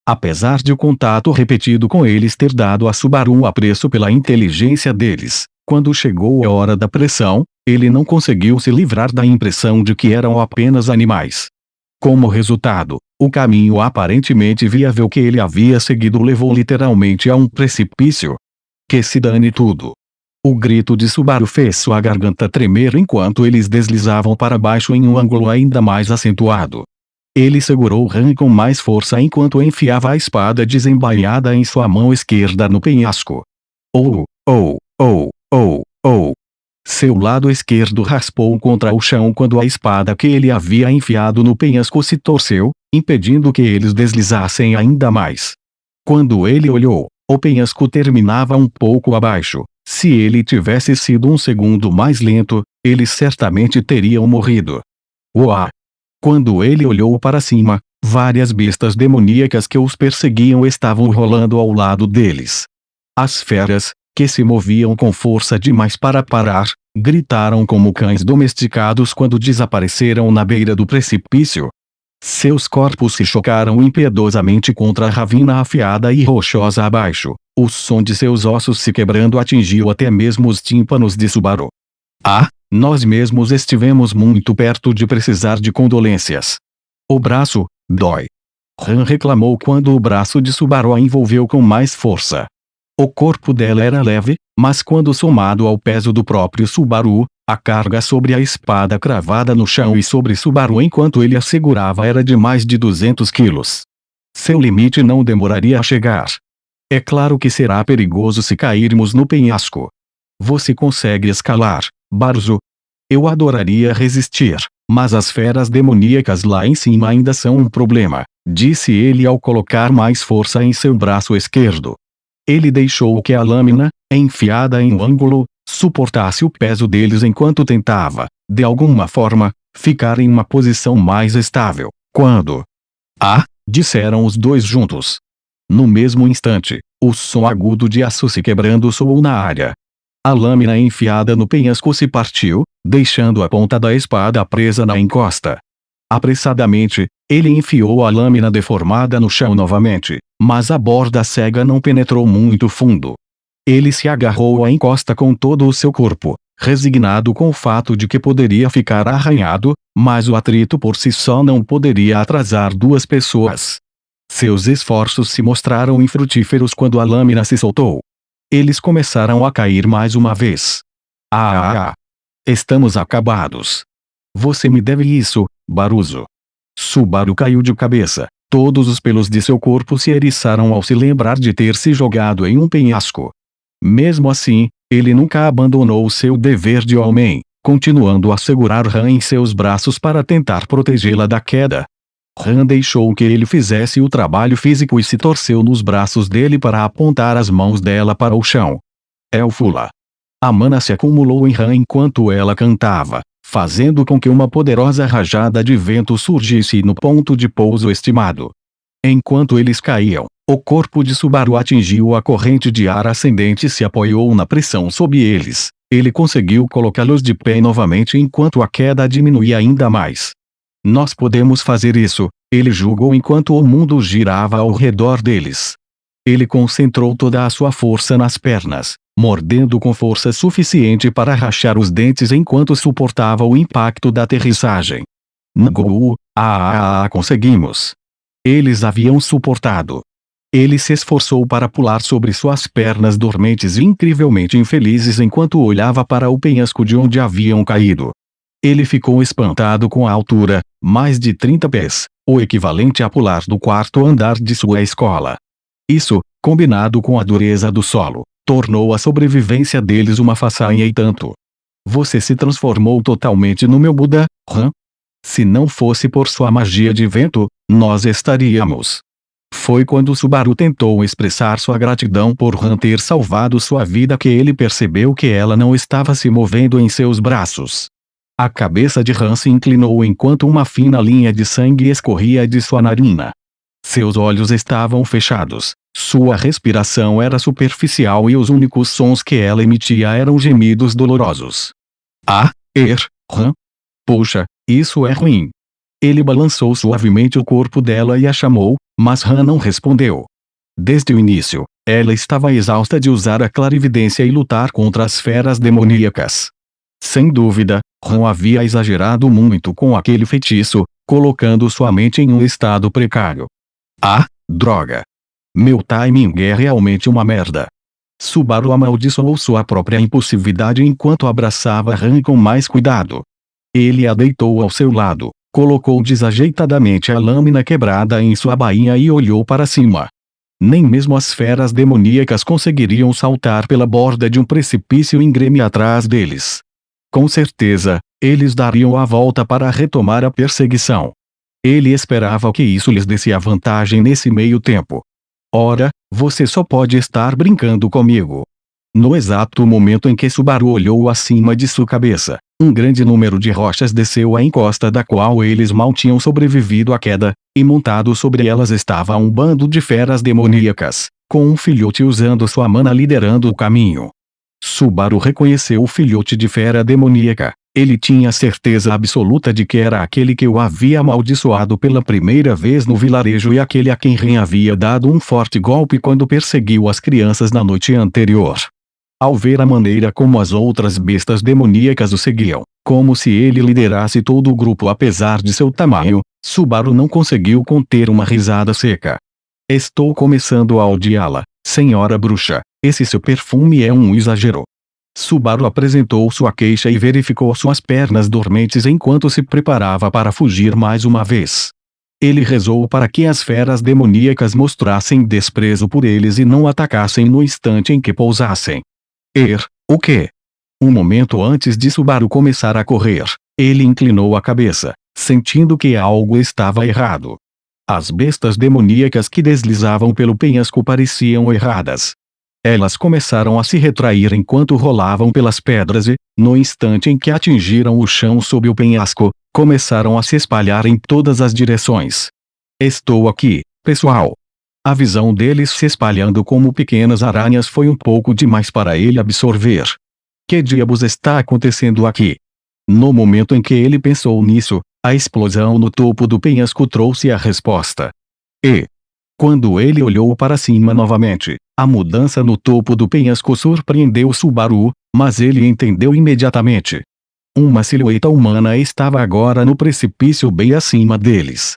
Apesar de o contato repetido com eles ter dado a Subaru um apreço pela inteligência deles, quando chegou a hora da pressão, ele não conseguiu se livrar da impressão de que eram apenas animais. Como resultado, o caminho aparentemente viável que ele havia seguido o levou literalmente a um precipício. Que se dane tudo. O grito de Subaru fez sua garganta tremer enquanto eles deslizavam para baixo em um ângulo ainda mais acentuado. Ele segurou Han com mais força enquanto enfiava a espada desembainhada em sua mão esquerda no penhasco. Oh, oh, oh, oh, oh. Seu lado esquerdo raspou contra o chão quando a espada que ele havia enfiado no penhasco se torceu, impedindo que eles deslizassem ainda mais. Quando ele olhou, o penhasco terminava um pouco abaixo. Se ele tivesse sido um segundo mais lento, eles certamente teriam morrido. Uá! Quando ele olhou para cima, várias bestas demoníacas que os perseguiam estavam rolando ao lado deles. As feras, que se moviam com força demais para parar, gritaram como cães domesticados quando desapareceram na beira do precipício. Seus corpos se chocaram impiedosamente contra a ravina afiada e rochosa abaixo. O som de seus ossos se quebrando atingiu até mesmo os tímpanos de Subaru. Ah, nós mesmos estivemos muito perto de precisar de condolências. O braço dói. Han reclamou quando o braço de Subaru a envolveu com mais força. O corpo dela era leve, mas quando somado ao peso do próprio Subaru, a carga sobre a espada cravada no chão e sobre Subaru enquanto ele a segurava era de mais de 200 quilos. Seu limite não demoraria a chegar. É claro que será perigoso se cairmos no penhasco. Você consegue escalar, Baruzo? Eu adoraria resistir, mas as feras demoníacas lá em cima ainda são um problema, disse ele ao colocar mais força em seu braço esquerdo. Ele deixou que a lâmina, enfiada em um ângulo, suportasse o peso deles enquanto tentava, de alguma forma, ficar em uma posição mais estável. Quando? Ah! Disseram os dois juntos. No mesmo instante, o som agudo de aço se quebrando soou na área. A lâmina enfiada no penhasco se partiu, deixando a ponta da espada presa na encosta. Apressadamente, ele enfiou a lâmina deformada no chão novamente, mas a borda cega não penetrou muito fundo. Ele se agarrou à encosta com todo o seu corpo, resignado com o fato de que poderia ficar arranhado, mas o atrito por si só não poderia atrasar duas pessoas. Seus esforços se mostraram infrutíferos quando a lâmina se soltou. Eles começaram a cair mais uma vez. Estamos acabados. Você me deve isso, Baruzo. Subaru caiu de cabeça. Todos os pelos de seu corpo se eriçaram ao se lembrar de ter se jogado em um penhasco. Mesmo assim, ele nunca abandonou seu dever de homem, continuando a segurar Han em seus braços para tentar protegê-la da queda. Han deixou que ele fizesse o trabalho físico e se torceu nos braços dele para apontar as mãos dela para o chão. Elfula. A mana se acumulou em Han enquanto ela cantava, fazendo com que uma poderosa rajada de vento surgisse no ponto de pouso estimado. Enquanto eles caíam, o corpo de Subaru atingiu a corrente de ar ascendente e se apoiou na pressão sob eles. Ele conseguiu colocá-los de pé novamente enquanto a queda diminuía ainda mais. Nós podemos fazer isso, ele julgou enquanto o mundo girava ao redor deles. Ele concentrou toda a sua força nas pernas, mordendo com força suficiente para rachar os dentes enquanto suportava o impacto da aterrissagem. Ngou, conseguimos. Eles haviam suportado. Ele se esforçou para pular sobre suas pernas dormentes e incrivelmente infelizes enquanto olhava para o penhasco de onde haviam caído. Ele ficou espantado com a altura, mais de 30 pés, o equivalente a pular do quarto andar de sua escola. Isso, combinado com a dureza do solo, tornou a sobrevivência deles uma façanha e tanto. Você se transformou totalmente no meu Buda, Han? Se não fosse por sua magia de vento, nós estaríamos. Foi quando Subaru tentou expressar sua gratidão por Han ter salvado sua vida que ele percebeu que ela não estava se movendo em seus braços. A cabeça de Han se inclinou enquanto uma fina linha de sangue escorria de sua narina. Seus olhos estavam fechados, sua respiração era superficial e os únicos sons que ela emitia eram gemidos dolorosos. Han? Puxa, isso é ruim. Ele balançou suavemente o corpo dela e a chamou, mas Han não respondeu. Desde o início, ela estava exausta de usar a clarividência e lutar contra as feras demoníacas. Sem dúvida, Han havia exagerado muito com aquele feitiço, colocando sua mente em um estado precário. Droga! Meu timing é realmente uma merda. Subaru amaldiçoou sua própria impulsividade enquanto abraçava Han com mais cuidado. Ele a deitou ao seu lado, colocou desajeitadamente a lâmina quebrada em sua bainha e olhou para cima. Nem mesmo as feras demoníacas conseguiriam saltar pela borda de um precipício íngreme atrás deles. Com certeza, eles dariam a volta para retomar a perseguição. Ele esperava que isso lhes desse a vantagem nesse meio tempo. Ora, você só pode estar brincando comigo. No exato momento em que Subaru olhou acima de sua cabeça, um grande número de rochas desceu a encosta da qual eles mal tinham sobrevivido à queda, e montado sobre elas estava um bando de feras demoníacas, com um filhote usando sua mana liderando o caminho. Subaru reconheceu o filhote de fera demoníaca. Ele tinha certeza absoluta de que era aquele que o havia amaldiçoado pela primeira vez no vilarejo e aquele a quem Ren havia dado um forte golpe quando perseguiu as crianças na noite anterior. Ao ver a maneira como as outras bestas demoníacas o seguiam, como se ele liderasse todo o grupo apesar de seu tamanho, Subaru não conseguiu conter uma risada seca. Estou começando a odiá-la, senhora bruxa. Esse seu perfume é um exagero. Subaru apresentou sua queixa e verificou suas pernas dormentes enquanto se preparava para fugir mais uma vez. Ele rezou para que as feras demoníacas mostrassem desprezo por eles e não atacassem no instante em que pousassem. O quê? Um momento antes de Subaru começar a correr, ele inclinou a cabeça, sentindo que algo estava errado. As bestas demoníacas que deslizavam pelo penhasco pareciam erradas. Elas começaram a se retrair enquanto rolavam pelas pedras e, no instante em que atingiram o chão sob o penhasco, começaram a se espalhar em todas as direções. Estou aqui, pessoal. A visão deles se espalhando como pequenas aranhas foi um pouco demais para ele absorver. Que diabos está acontecendo aqui? No momento em que ele pensou nisso, a explosão no topo do penhasco trouxe a resposta. Quando ele olhou para cima novamente, a mudança no topo do penhasco surpreendeu Subaru, mas ele entendeu imediatamente. Uma silhueta humana estava agora no precipício bem acima deles.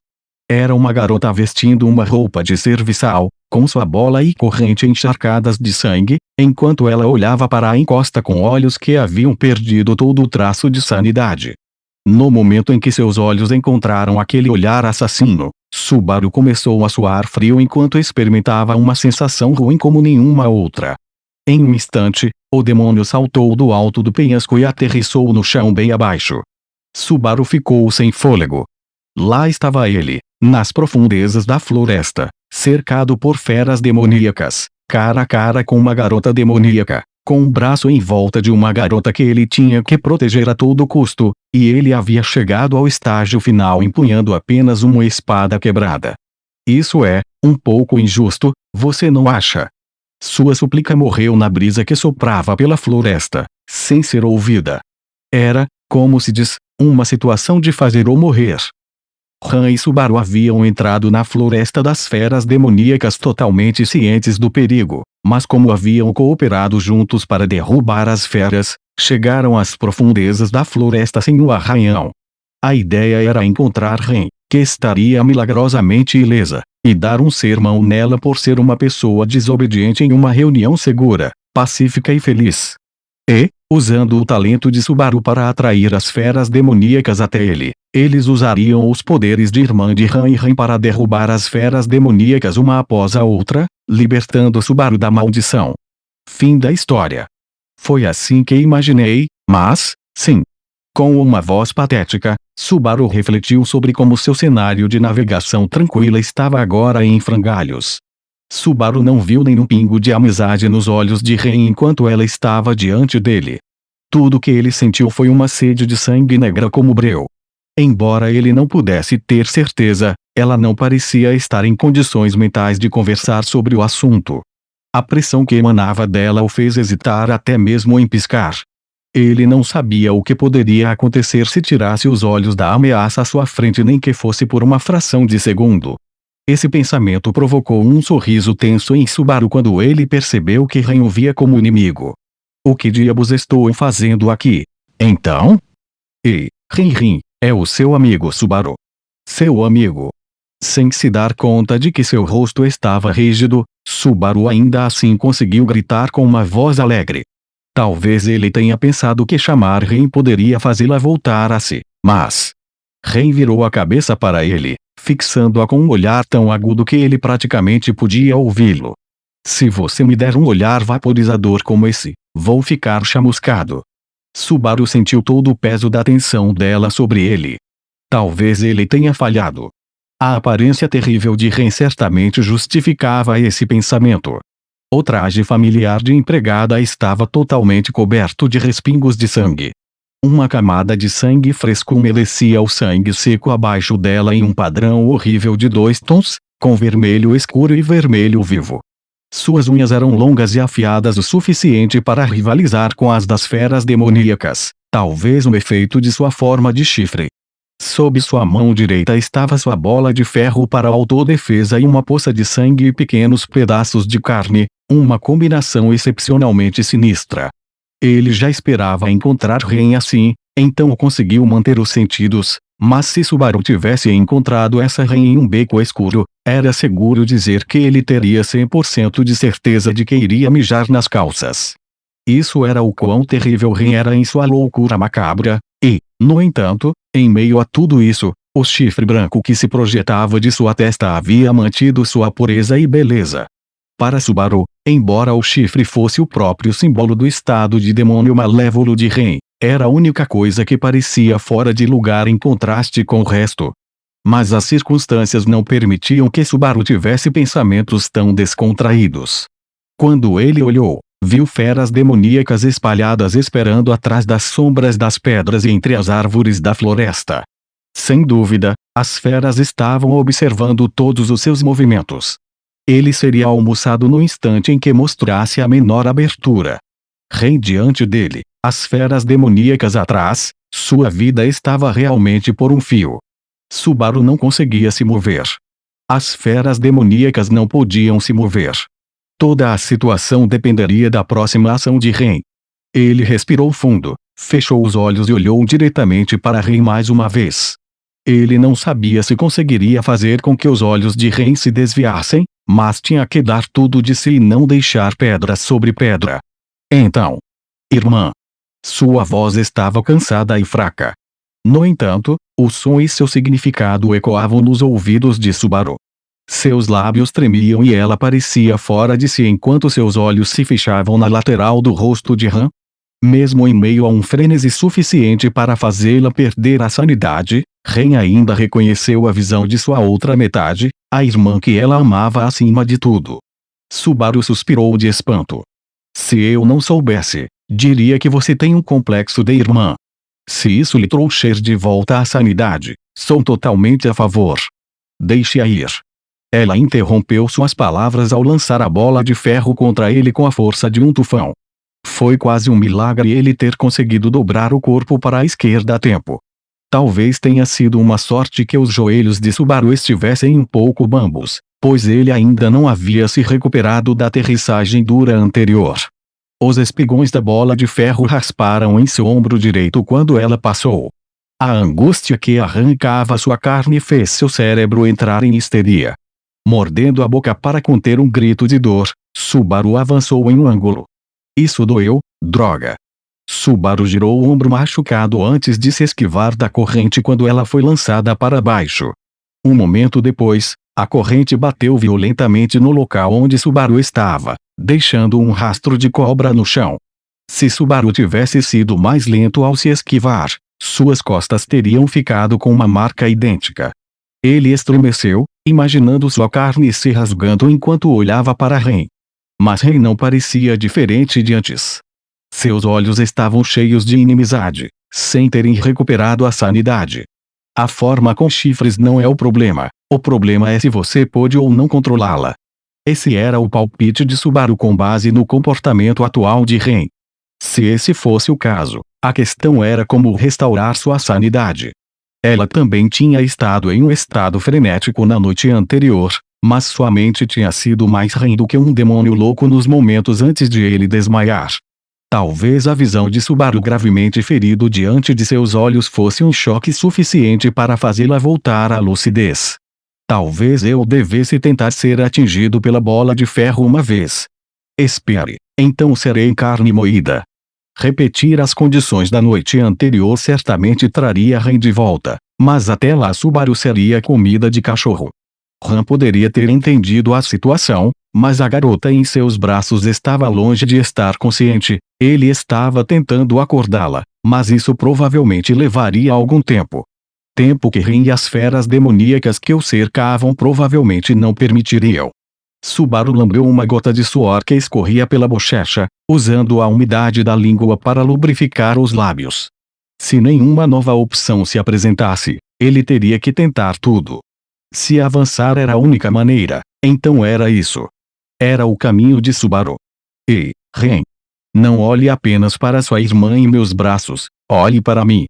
Era uma garota vestindo uma roupa de serviçal, com sua bola e corrente encharcadas de sangue, enquanto ela olhava para a encosta com olhos que haviam perdido todo o traço de sanidade. No momento em que seus olhos encontraram aquele olhar assassino, Subaru começou a suar frio enquanto experimentava uma sensação ruim como nenhuma outra. Em um instante, o demônio saltou do alto do penhasco e aterrissou no chão bem abaixo. Subaru ficou sem fôlego. Lá estava ele, nas profundezas da floresta, cercado por feras demoníacas, cara a cara com uma garota demoníaca, com um braço em volta de uma garota que ele tinha que proteger a todo custo, e ele havia chegado ao estágio final empunhando apenas uma espada quebrada. Isso é, um pouco injusto, você não acha? Sua súplica morreu na brisa que soprava pela floresta, sem ser ouvida. Era, como se diz, uma situação de fazer ou morrer. Han e Subaru haviam entrado na floresta das feras demoníacas totalmente cientes do perigo, mas como haviam cooperado juntos para derrubar as feras, chegaram às profundezas da floresta sem o arranhão. A ideia era encontrar Han, que estaria milagrosamente ilesa, e dar um sermão nela por ser uma pessoa desobediente em uma reunião segura, pacífica e feliz. E, usando o talento de Subaru para atrair as feras demoníacas até ele, eles usariam os poderes de irmã de Han e Han para derrubar as feras demoníacas uma após a outra, libertando Subaru da maldição. Fim da história. Foi assim que imaginei, mas, sim. Com uma voz patética, Subaru refletiu sobre como seu cenário de navegação tranquila estava agora em frangalhos. Subaru não viu nenhum pingo de amizade nos olhos de Ren enquanto ela estava diante dele. Tudo que ele sentiu foi uma sede de sangue negra como breu. Embora ele não pudesse ter certeza, ela não parecia estar em condições mentais de conversar sobre o assunto. A pressão que emanava dela o fez hesitar até mesmo em piscar. Ele não sabia o que poderia acontecer se tirasse os olhos da ameaça à sua frente nem que fosse por uma fração de segundo. Esse pensamento provocou um sorriso tenso em Subaru quando ele percebeu que Ren o via como inimigo. O que diabos estou fazendo aqui? Então? Ren, é o seu amigo Subaru. Seu amigo. Sem se dar conta de que seu rosto estava rígido, Subaru ainda assim conseguiu gritar com uma voz alegre. Talvez ele tenha pensado que chamar Ren poderia fazê-la voltar a si, mas... Ren virou a cabeça para ele, fixando-a com um olhar tão agudo que ele praticamente podia ouvi-lo. Se você me der um olhar vaporizador como esse, vou ficar chamuscado. Subaru sentiu todo o peso da tensão dela sobre ele. Talvez ele tenha falhado. A aparência terrível de Ren certamente justificava esse pensamento. O traje familiar de empregada estava totalmente coberto de respingos de sangue. Uma camada de sangue fresco umedecia o sangue seco abaixo dela em um padrão horrível de 2 tons, com vermelho escuro e vermelho vivo. Suas unhas eram longas e afiadas o suficiente para rivalizar com as das feras demoníacas, talvez um efeito de sua forma de chifre. Sob sua mão direita estava sua bola de ferro para autodefesa e uma poça de sangue e pequenos pedaços de carne, uma combinação excepcionalmente sinistra. Ele já esperava encontrar Ren assim, Então conseguiu manter os sentidos, mas se Subaru tivesse encontrado essa Ren em um beco escuro, era seguro dizer que ele teria 100% de certeza de que iria mijar nas calças. Isso era o quão terrível Ren era em sua loucura macabra, e, no entanto, em meio a tudo isso, o chifre branco que se projetava de sua testa havia mantido sua pureza e beleza. Para Subaru, embora o chifre fosse o próprio símbolo do estado de demônio malévolo de Ren, era a única coisa que parecia fora de lugar em contraste com o resto. Mas as circunstâncias não permitiam que Subaru tivesse pensamentos tão descontraídos. Quando ele olhou, viu feras demoníacas espalhadas esperando atrás das sombras das pedras e entre as árvores da floresta. Sem dúvida, as feras estavam observando todos os seus movimentos. Ele seria almoçado no instante em que mostrasse a menor abertura. Ren diante dele, as feras demoníacas atrás, sua vida estava realmente por um fio. Subaru não conseguia se mover. As feras demoníacas não podiam se mover. Toda a situação dependeria da próxima ação de Ren. Ele respirou fundo, fechou os olhos e olhou diretamente para Ren mais uma vez. Ele não sabia se conseguiria fazer com que os olhos de Ren se desviassem, mas tinha que dar tudo de si e não deixar pedra sobre pedra. Então, irmã. Sua voz estava cansada e fraca. No entanto, o som e seu significado ecoavam nos ouvidos de Subaru. Seus lábios tremiam e ela parecia fora de si enquanto seus olhos se fechavam na lateral do rosto de Ren. Mesmo em meio a um frenesi suficiente para fazê-la perder a sanidade, Ren ainda reconheceu a visão de sua outra metade, a irmã que ela amava acima de tudo. Subaru suspirou de espanto. Se eu não soubesse, diria que você tem um complexo de irmã. Se isso lhe trouxer de volta à sanidade, sou totalmente a favor. Deixe-a ir. Ela interrompeu suas palavras ao lançar a bola de ferro contra ele com a força de um tufão. Foi quase um milagre ele ter conseguido dobrar o corpo para a esquerda a tempo. Talvez tenha sido uma sorte que os joelhos de Subaru estivessem um pouco bambos, pois ele ainda não havia se recuperado da aterrissagem dura anterior. Os espigões da bola de ferro rasparam em seu ombro direito quando ela passou. A angústia que arrancava sua carne fez seu cérebro entrar em histeria. Mordendo a boca para conter um grito de dor, Subaru avançou em um ângulo. Isso doeu, droga. Subaru girou o ombro machucado antes de se esquivar da corrente quando ela foi lançada para baixo. Um momento depois, a corrente bateu violentamente no local onde Subaru estava, deixando um rastro de cobra no chão. Se Subaru tivesse sido mais lento ao se esquivar, suas costas teriam ficado com uma marca idêntica. Ele estremeceu, imaginando sua carne se rasgando enquanto olhava para Ren. Mas Ren não parecia diferente de antes. Seus olhos estavam cheios de inimizade, sem terem recuperado a sanidade. A forma com chifres não é o problema é se você pôde ou não controlá-la. Esse era o palpite de Subaru com base no comportamento atual de Ren. Se esse fosse o caso, a questão era como restaurar sua sanidade. Ela também tinha estado em um estado frenético na noite anterior, mas sua mente tinha sido mais Ren do que um demônio louco nos momentos antes de ele desmaiar. Talvez a visão de Subaru gravemente ferido diante de seus olhos fosse um choque suficiente para fazê-la voltar à lucidez. Talvez eu devesse tentar ser atingido pela bola de ferro uma vez. Espere, então serei carne moída. Repetir as condições da noite anterior certamente traria Ren de volta, mas até lá Subaru seria comida de cachorro. Ren poderia ter entendido a situação, mas a garota em seus braços estava longe de estar consciente. Ele estava tentando acordá-la, mas isso provavelmente levaria algum tempo. Tempo que Ren e as feras demoníacas que o cercavam provavelmente não permitiriam. Subaru lambeu uma gota de suor que escorria pela bochecha, usando a umidade da língua para lubrificar os lábios. Se nenhuma nova opção se apresentasse, ele teria que tentar tudo. Se avançar era a única maneira, então era isso. Era o caminho de Subaru. Ei, Ren. Não olhe apenas para sua irmã em meus braços, olhe para mim.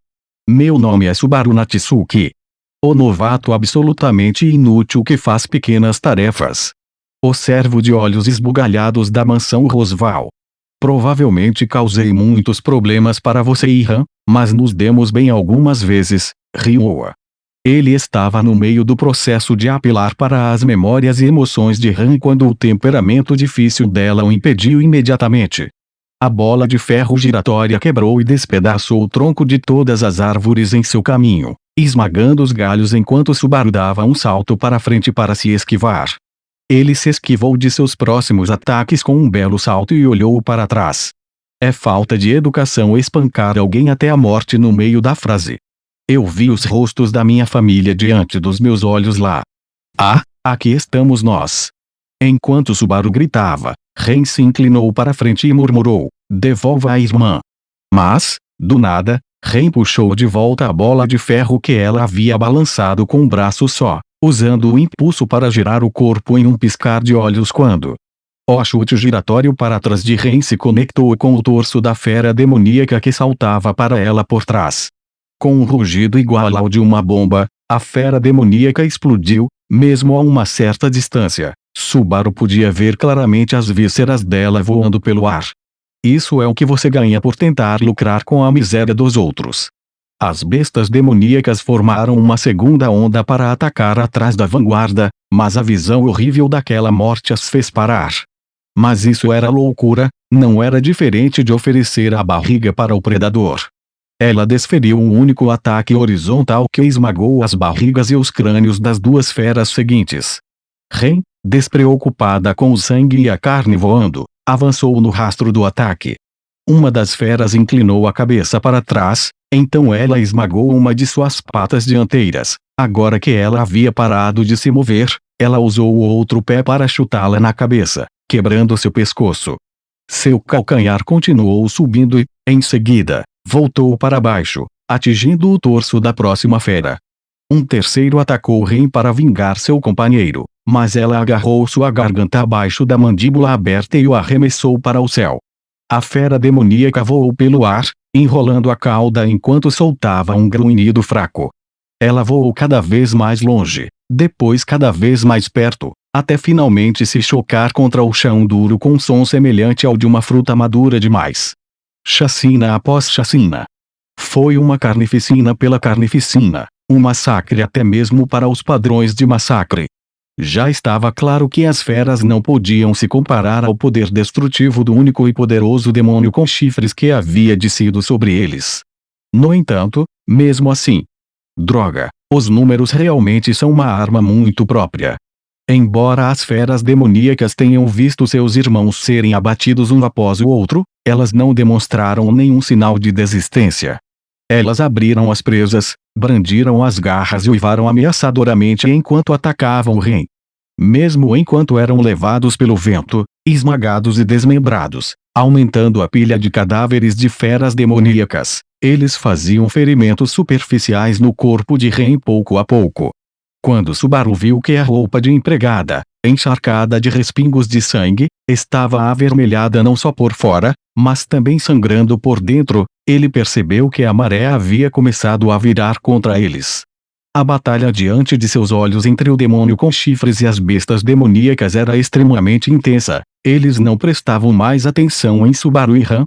Meu nome é Subaru Natsuki. O novato absolutamente inútil que faz pequenas tarefas. O servo de olhos esbugalhados da mansão Rosval. Provavelmente causei muitos problemas para você e Ren, Mas nos demos bem algumas vezes, riu-a. Ele estava no meio do processo de apelar para as memórias e emoções de Han quando o temperamento difícil dela o impediu imediatamente. A bola de ferro giratória quebrou e despedaçou o tronco de todas as árvores em seu caminho, esmagando os galhos enquanto Subaru dava um salto para frente para se esquivar. Ele se esquivou de seus próximos ataques com um belo salto e olhou para trás. É falta de educação espancar alguém até a morte no meio da frase. Eu vi os rostos da minha família diante dos meus olhos lá. Ah, aqui estamos nós. Enquanto Subaru gritava, Ren se inclinou para frente e murmurou, devolva a irmã. Mas, do nada, Ren puxou de volta a bola de ferro que ela havia balançado com um braço só, usando o impulso para girar o corpo em um piscar de olhos quando o chute giratório para trás de Ren se conectou com o torso da fera demoníaca que saltava para ela por trás. Com um rugido igual ao de uma bomba, a fera demoníaca explodiu, mesmo a uma certa distância. Subaru podia ver claramente as vísceras dela voando pelo ar. Isso é o que você ganha por tentar lucrar com a miséria dos outros. As bestas demoníacas formaram uma segunda onda para atacar atrás da vanguarda, mas a visão horrível daquela morte as fez parar. Mas isso era loucura, não era diferente de oferecer a barriga para o predador. Ela desferiu um único ataque horizontal que esmagou as barrigas e os crânios das duas feras seguintes. Ren, despreocupada com o sangue e a carne voando, avançou no rastro do ataque. Uma das feras inclinou a cabeça para trás, então ela esmagou uma de suas patas dianteiras. Agora que ela havia parado de se mover, ela usou o outro pé para chutá-la na cabeça, quebrando seu pescoço. Seu calcanhar continuou subindo e, em seguida, voltou para baixo, atingindo o torso da próxima fera. Um terceiro atacou Ren para vingar seu companheiro, mas ela agarrou sua garganta abaixo da mandíbula aberta e o arremessou para o céu. A fera demoníaca voou pelo ar, enrolando a cauda enquanto soltava um grunhido fraco. Ela voou cada vez mais longe, depois cada vez mais perto, até finalmente se chocar contra o chão duro com um som semelhante ao de uma fruta madura demais. Chacina após chacina. Foi uma carnificina pela carnificina, um massacre até mesmo para os padrões de massacre. Já estava claro que as feras não podiam se comparar ao poder destrutivo do único e poderoso demônio com chifres que havia descido sobre eles. No entanto, mesmo assim, droga, os números realmente são uma arma muito própria. Embora as feras demoníacas tenham visto seus irmãos serem abatidos um após o outro, elas não demonstraram nenhum sinal de desistência. Elas abriram as presas, brandiram as garras e uivaram ameaçadoramente enquanto atacavam Ren. Mesmo enquanto eram levados pelo vento, esmagados e desmembrados, aumentando a pilha de cadáveres de feras demoníacas, eles faziam ferimentos superficiais no corpo de Ren pouco a pouco. Quando Subaru viu que a roupa de empregada, encharcada de respingos de sangue, estava avermelhada não só por fora, mas também sangrando por dentro, ele percebeu que a maré havia começado a virar contra eles. A batalha diante de seus olhos entre o demônio com chifres e as bestas demoníacas era extremamente intensa. Eles não prestavam mais atenção em Subaru e Han.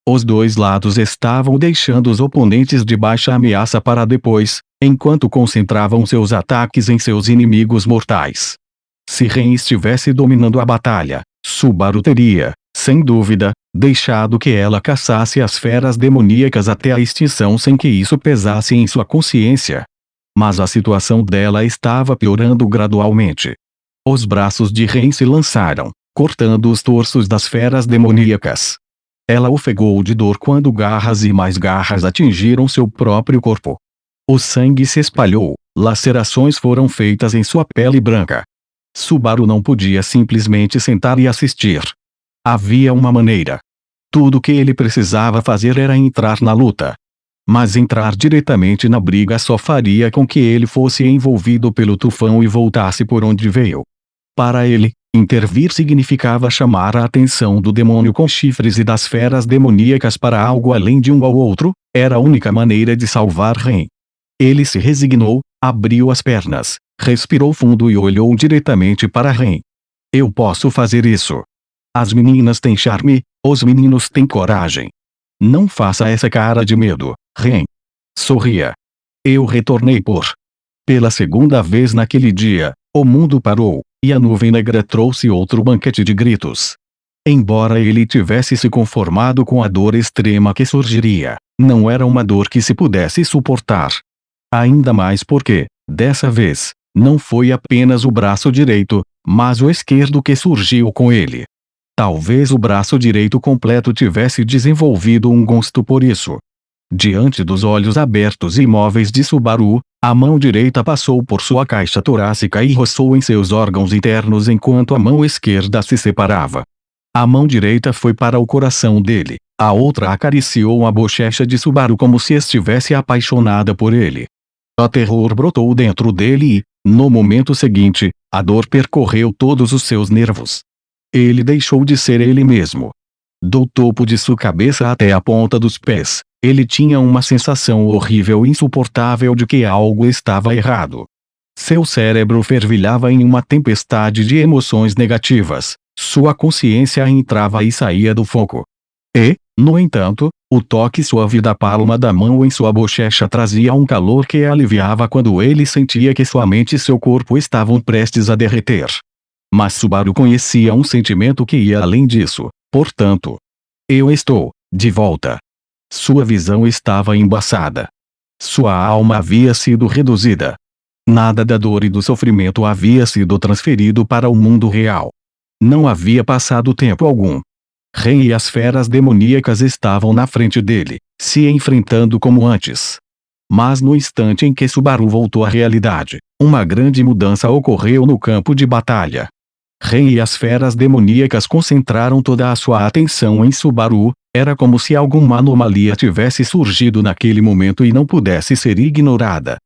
Os dois lados estavam deixando os oponentes de baixa ameaça para depois, enquanto concentravam seus ataques em seus inimigos mortais. Se Ren estivesse dominando a batalha, Subaru teria, sem dúvida, deixado que ela caçasse as feras demoníacas até a extinção sem que isso pesasse em sua consciência. Mas a situação dela estava piorando gradualmente. Os braços de Ren se lançaram, cortando os torsos das feras demoníacas. Ela ofegou de dor quando garras e mais garras atingiram seu próprio corpo. O sangue se espalhou, lacerações foram feitas em sua pele branca. Subaru não podia simplesmente sentar e assistir. Havia uma maneira. Tudo que ele precisava fazer era entrar na luta. Mas entrar diretamente na briga só faria com que ele fosse envolvido pelo tufão e voltasse por onde veio. Para ele, intervir significava chamar a atenção do demônio com chifres e das feras demoníacas para algo além de um ao outro, era a única maneira de salvar Ren. Ele se resignou, abriu as pernas, respirou fundo e olhou diretamente para Ren. Eu posso fazer isso. As meninas têm charme, os meninos têm coragem. Não faça essa cara de medo. Ren. Sorria. Eu retornei pela segunda vez naquele dia, o mundo parou, e a nuvem negra trouxe outro banquete de gritos. Embora ele tivesse se conformado com a dor extrema que surgiria, não era uma dor que se pudesse suportar. Ainda mais porque, dessa vez, não foi apenas o braço direito, mas o esquerdo que surgiu com ele. Talvez o braço direito completo tivesse desenvolvido um gosto por isso. Diante dos olhos abertos e imóveis de Subaru, a mão direita passou por sua caixa torácica e roçou em seus órgãos internos enquanto a mão esquerda se separava. A mão direita foi para o coração dele, a outra acariciou a bochecha de Subaru como se estivesse apaixonada por ele. O terror brotou dentro dele e, no momento seguinte, a dor percorreu todos os seus nervos. Ele deixou de ser ele mesmo. Do topo de sua cabeça até a ponta dos pés, ele tinha uma sensação horrível e insuportável de que algo estava errado. Seu cérebro fervilhava em uma tempestade de emoções negativas. Sua consciência entrava e saía do foco. E, no entanto, o toque suave da palma da mão em sua bochecha trazia um calor que aliviava quando ele sentia que sua mente e seu corpo estavam prestes a derreter. Mas Subaru conhecia um sentimento que ia além disso, portanto. Eu estou de volta. Sua visão estava embaçada. Sua alma havia sido reduzida. Nada da dor e do sofrimento havia sido transferido para o mundo real. Não havia passado tempo algum. Ren e as feras demoníacas estavam na frente dele, se enfrentando como antes. Mas no instante em que Subaru voltou à realidade, uma grande mudança ocorreu no campo de batalha. Ren e as feras demoníacas concentraram toda a sua atenção em Subaru. Era como se alguma anomalia tivesse surgido naquele momento e não pudesse ser ignorada.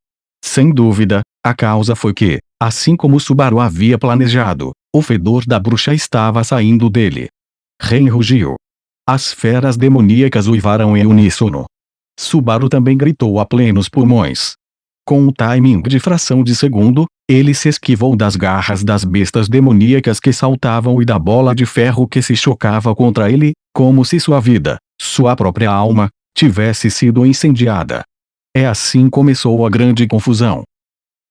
Sem dúvida, a causa foi que, assim como Subaru havia planejado, o fedor da bruxa estava saindo dele. Ren rugiu. As feras demoníacas uivaram em uníssono. Subaru também gritou a plenos pulmões. Com um timing de fração de segundo, ele se esquivou das garras das bestas demoníacas que saltavam e da bola de ferro que se chocava contra ele, como se sua vida, sua própria alma, tivesse sido incendiada. É assim começou a grande confusão.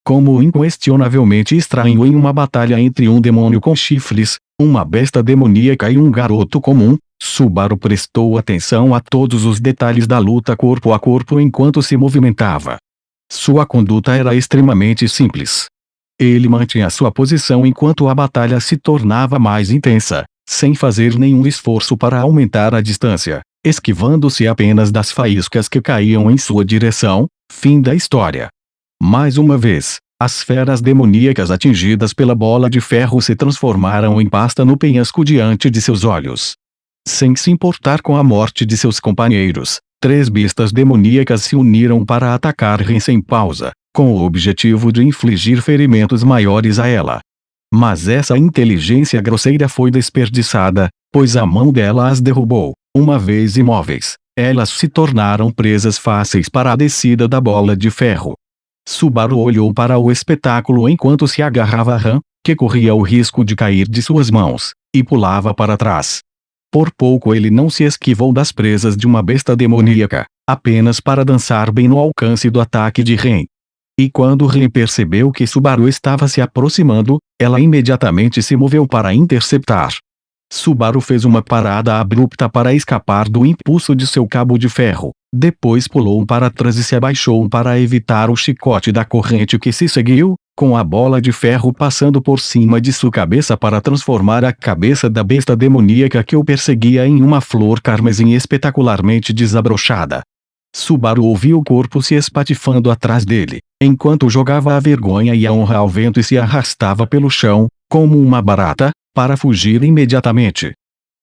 Como inquestionavelmente estranho em uma batalha entre um demônio com chifres, uma besta demoníaca e um garoto comum, Subaru prestou atenção a todos os detalhes da luta corpo a corpo enquanto se movimentava. Sua conduta era extremamente simples. Ele mantinha sua posição enquanto a batalha se tornava mais intensa, sem fazer nenhum esforço para aumentar a distância, esquivando-se apenas das faíscas que caíam em sua direção. Fim da história. Mais uma vez, as feras demoníacas atingidas pela bola de ferro se transformaram em pasta no penhasco diante de seus olhos. Sem se importar com a morte de seus companheiros, 3 bestas demoníacas se uniram para atacar Ren sem pausa, com o objetivo de infligir ferimentos maiores a ela. Mas essa inteligência grosseira foi desperdiçada, pois a mão dela as derrubou. Uma vez imóveis, elas se tornaram presas fáceis para a descida da bola de ferro. Subaru olhou para o espetáculo enquanto se agarrava a Ren, que corria o risco de cair de suas mãos, e pulava para trás. Por pouco ele não se esquivou das presas de uma besta demoníaca, apenas para dançar bem no alcance do ataque de Ren. E quando Ren percebeu que Subaru estava se aproximando, ela imediatamente se moveu para interceptar. Subaru fez uma parada abrupta para escapar do impulso de seu cabo de ferro, depois pulou para trás e se abaixou para evitar o chicote da corrente que se seguiu, com a bola de ferro passando por cima de sua cabeça para transformar a cabeça da besta demoníaca que o perseguia em uma flor carmesim espetacularmente desabrochada. Subaru ouviu o corpo se espatifando atrás dele, enquanto jogava a vergonha e a honra ao vento e se arrastava pelo chão, como uma barata, para fugir imediatamente.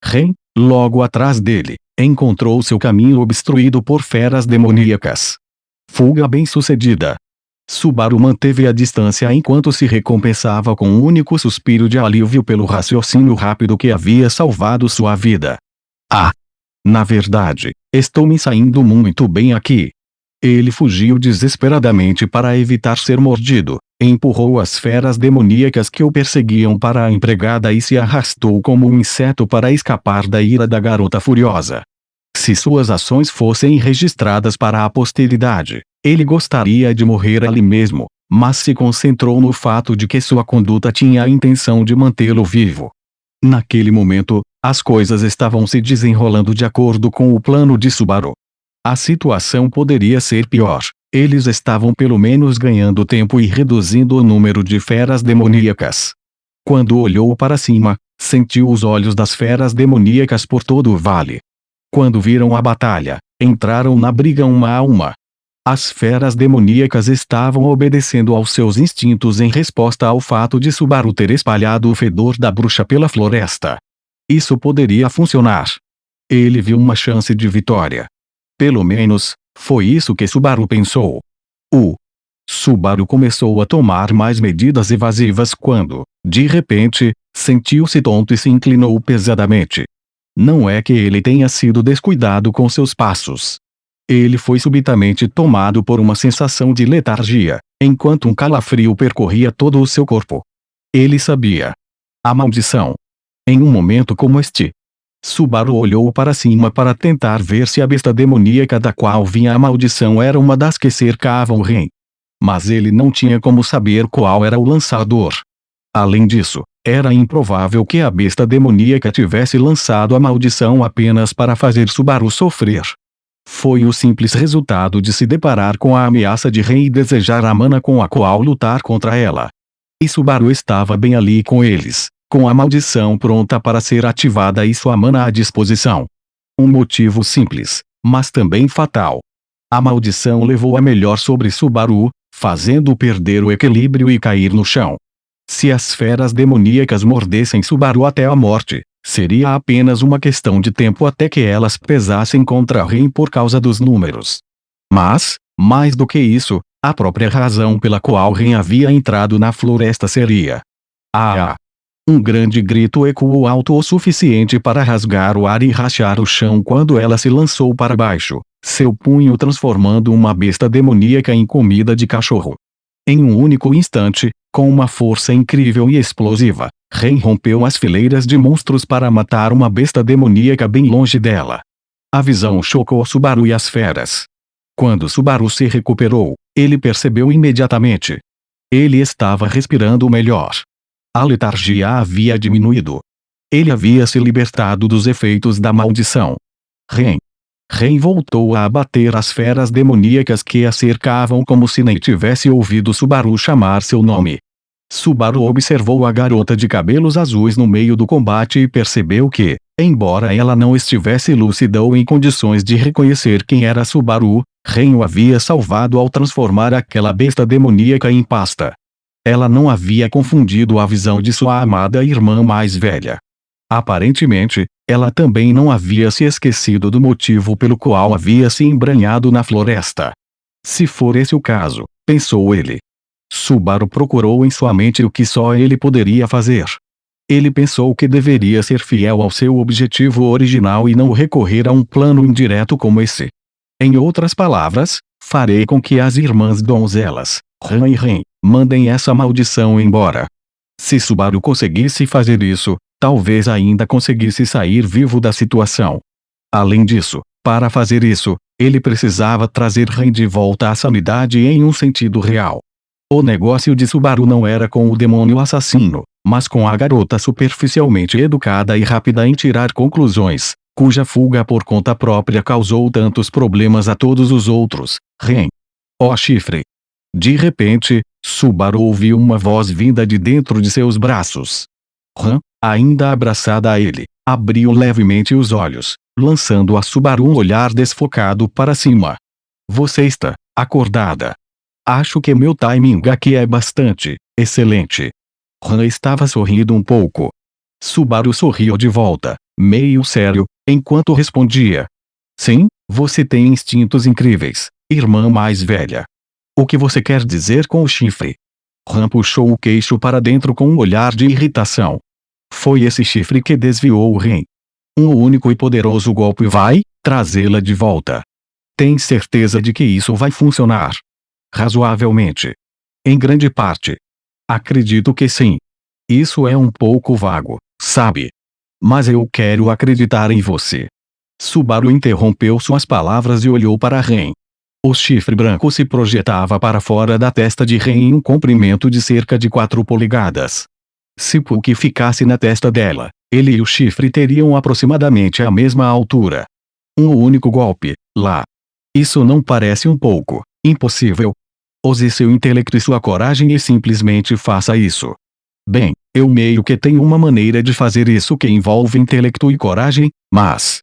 Ren, logo atrás dele, encontrou seu caminho obstruído por feras demoníacas. Fuga bem-sucedida. Subaru manteve a distância enquanto se recompensava com um único suspiro de alívio pelo raciocínio rápido que havia salvado sua vida. Ah! Na verdade, estou me saindo muito bem aqui. Ele fugiu desesperadamente para evitar ser mordido, empurrou as feras demoníacas que o perseguiam para a empregada e se arrastou como um inseto para escapar da ira da garota furiosa. Se suas ações fossem registradas para a posteridade, ele gostaria de morrer ali mesmo, mas se concentrou no fato de que sua conduta tinha a intenção de mantê-lo vivo. Naquele momento, as coisas estavam se desenrolando de acordo com o plano de Subaru. A situação poderia ser pior. Eles estavam pelo menos ganhando tempo e reduzindo o número de feras demoníacas. Quando olhou para cima, sentiu os olhos das feras demoníacas por todo o vale. Quando viram a batalha, entraram na briga uma a uma. As feras demoníacas estavam obedecendo aos seus instintos em resposta ao fato de Subaru ter espalhado o fedor da bruxa pela floresta. Isso poderia funcionar. Ele viu uma chance de vitória. Pelo menos, foi isso que Subaru pensou. Subaru começou a tomar mais medidas evasivas quando, de repente, sentiu-se tonto e se inclinou pesadamente. Não é que ele tenha sido descuidado com seus passos. Ele foi subitamente tomado por uma sensação de letargia, enquanto um calafrio percorria todo o seu corpo. Ele sabia. A maldição. Em um momento como este, Subaru olhou para cima para tentar ver se a besta demoníaca da qual vinha a maldição era uma das que cercavam Ren. Mas ele não tinha como saber qual era o lançador. Além disso, era improvável que a besta demoníaca tivesse lançado a maldição apenas para fazer Subaru sofrer. Foi o simples resultado de se deparar com a ameaça de Ren e desejar a mana com a qual lutar contra ela. E Subaru estava bem ali com eles, com a maldição pronta para ser ativada e sua mana à disposição. Um motivo simples, mas também fatal. A maldição levou a melhor sobre Subaru, fazendo-o perder o equilíbrio e cair no chão. Se as feras demoníacas mordessem Subaru até a morte, seria apenas uma questão de tempo até que elas pesassem contra Ren por causa dos números. Mas, mais do que isso, a própria razão pela qual Ren havia entrado na floresta seria. Um grande grito ecoou alto o suficiente para rasgar o ar e rachar o chão quando ela se lançou para baixo, seu punho transformando uma besta demoníaca em comida de cachorro. Em um único instante, com uma força incrível e explosiva, Ren rompeu as fileiras de monstros para matar uma besta demoníaca bem longe dela. A visão chocou Subaru e as feras. Quando Subaru se recuperou, ele percebeu imediatamente. Ele estava respirando melhor. A letargia havia diminuído. Ele havia se libertado dos efeitos da maldição. Ren voltou a abater as feras demoníacas que a cercavam como se nem tivesse ouvido Subaru chamar seu nome. Subaru observou a garota de cabelos azuis no meio do combate e percebeu que, embora ela não estivesse lúcida ou em condições de reconhecer quem era Subaru, Ren o havia salvado ao transformar aquela besta demoníaca em pasta. Ela não havia confundido a visão de sua amada irmã mais velha. Aparentemente, ela também não havia se esquecido do motivo pelo qual havia se embranhado na floresta. Se for esse o caso, pensou ele. Subaru procurou em sua mente o que só ele poderia fazer. Ele pensou que deveria ser fiel ao seu objetivo original e não recorrer a um plano indireto como esse. Em outras palavras, farei com que as irmãs donzelas, Han e Ren, mandem essa maldição embora. Se Subaru conseguisse fazer isso, talvez ainda conseguisse sair vivo da situação. Além disso, para fazer isso, ele precisava trazer Ren de volta à sanidade em um sentido real. O negócio de Subaru não era com o demônio assassino, mas com a garota superficialmente educada e rápida em tirar conclusões, cuja fuga por conta própria causou tantos problemas a todos os outros. Ren. Ó chifre! De repente, Subaru ouviu uma voz vinda de dentro de seus braços. Ren, ainda abraçada a ele, abriu levemente os olhos, lançando a Subaru um olhar desfocado para cima. Você está acordada? Acho que meu timing aqui é bastante excelente. Ren estava sorrindo um pouco. Subaru sorriu de volta, meio sério, enquanto respondia. Sim, você tem instintos incríveis, irmã mais velha. O que você quer dizer com o chifre? Ren puxou o queixo para dentro com um olhar de irritação. Foi esse chifre que desviou o Ren. Um único e poderoso golpe vai trazê-la de volta. Tem certeza de que isso vai funcionar? Razoavelmente. Em grande parte. Acredito que sim. Isso é um pouco vago, sabe? Mas eu quero acreditar em você. Subaru interrompeu suas palavras e olhou para Ren. O chifre branco se projetava para fora da testa de Ren em um comprimento de cerca de 4 polegadas. Se Puck ficasse na testa dela, ele e o chifre teriam aproximadamente a mesma altura. Um único golpe, lá. Isso não parece um pouco impossível? Use seu intelecto e sua coragem e simplesmente faça isso. Bem, eu meio que tenho uma maneira de fazer isso que envolve intelecto e coragem, mas...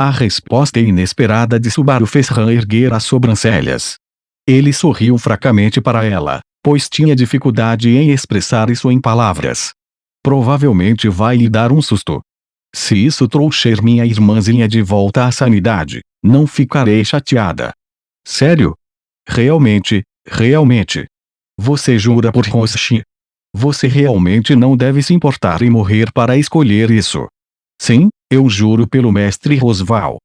A resposta inesperada de Subaru fez Ren erguer as sobrancelhas. Ele sorriu fracamente para ela, pois tinha dificuldade em expressar isso em palavras. Provavelmente vai lhe dar um susto. Se isso trouxer minha irmãzinha de volta à sanidade, não ficarei chateada. Sério? Realmente, realmente. Você jura por Roshi? Você realmente não deve se importar em morrer para escolher isso. Sim, eu juro pelo mestre Rosval.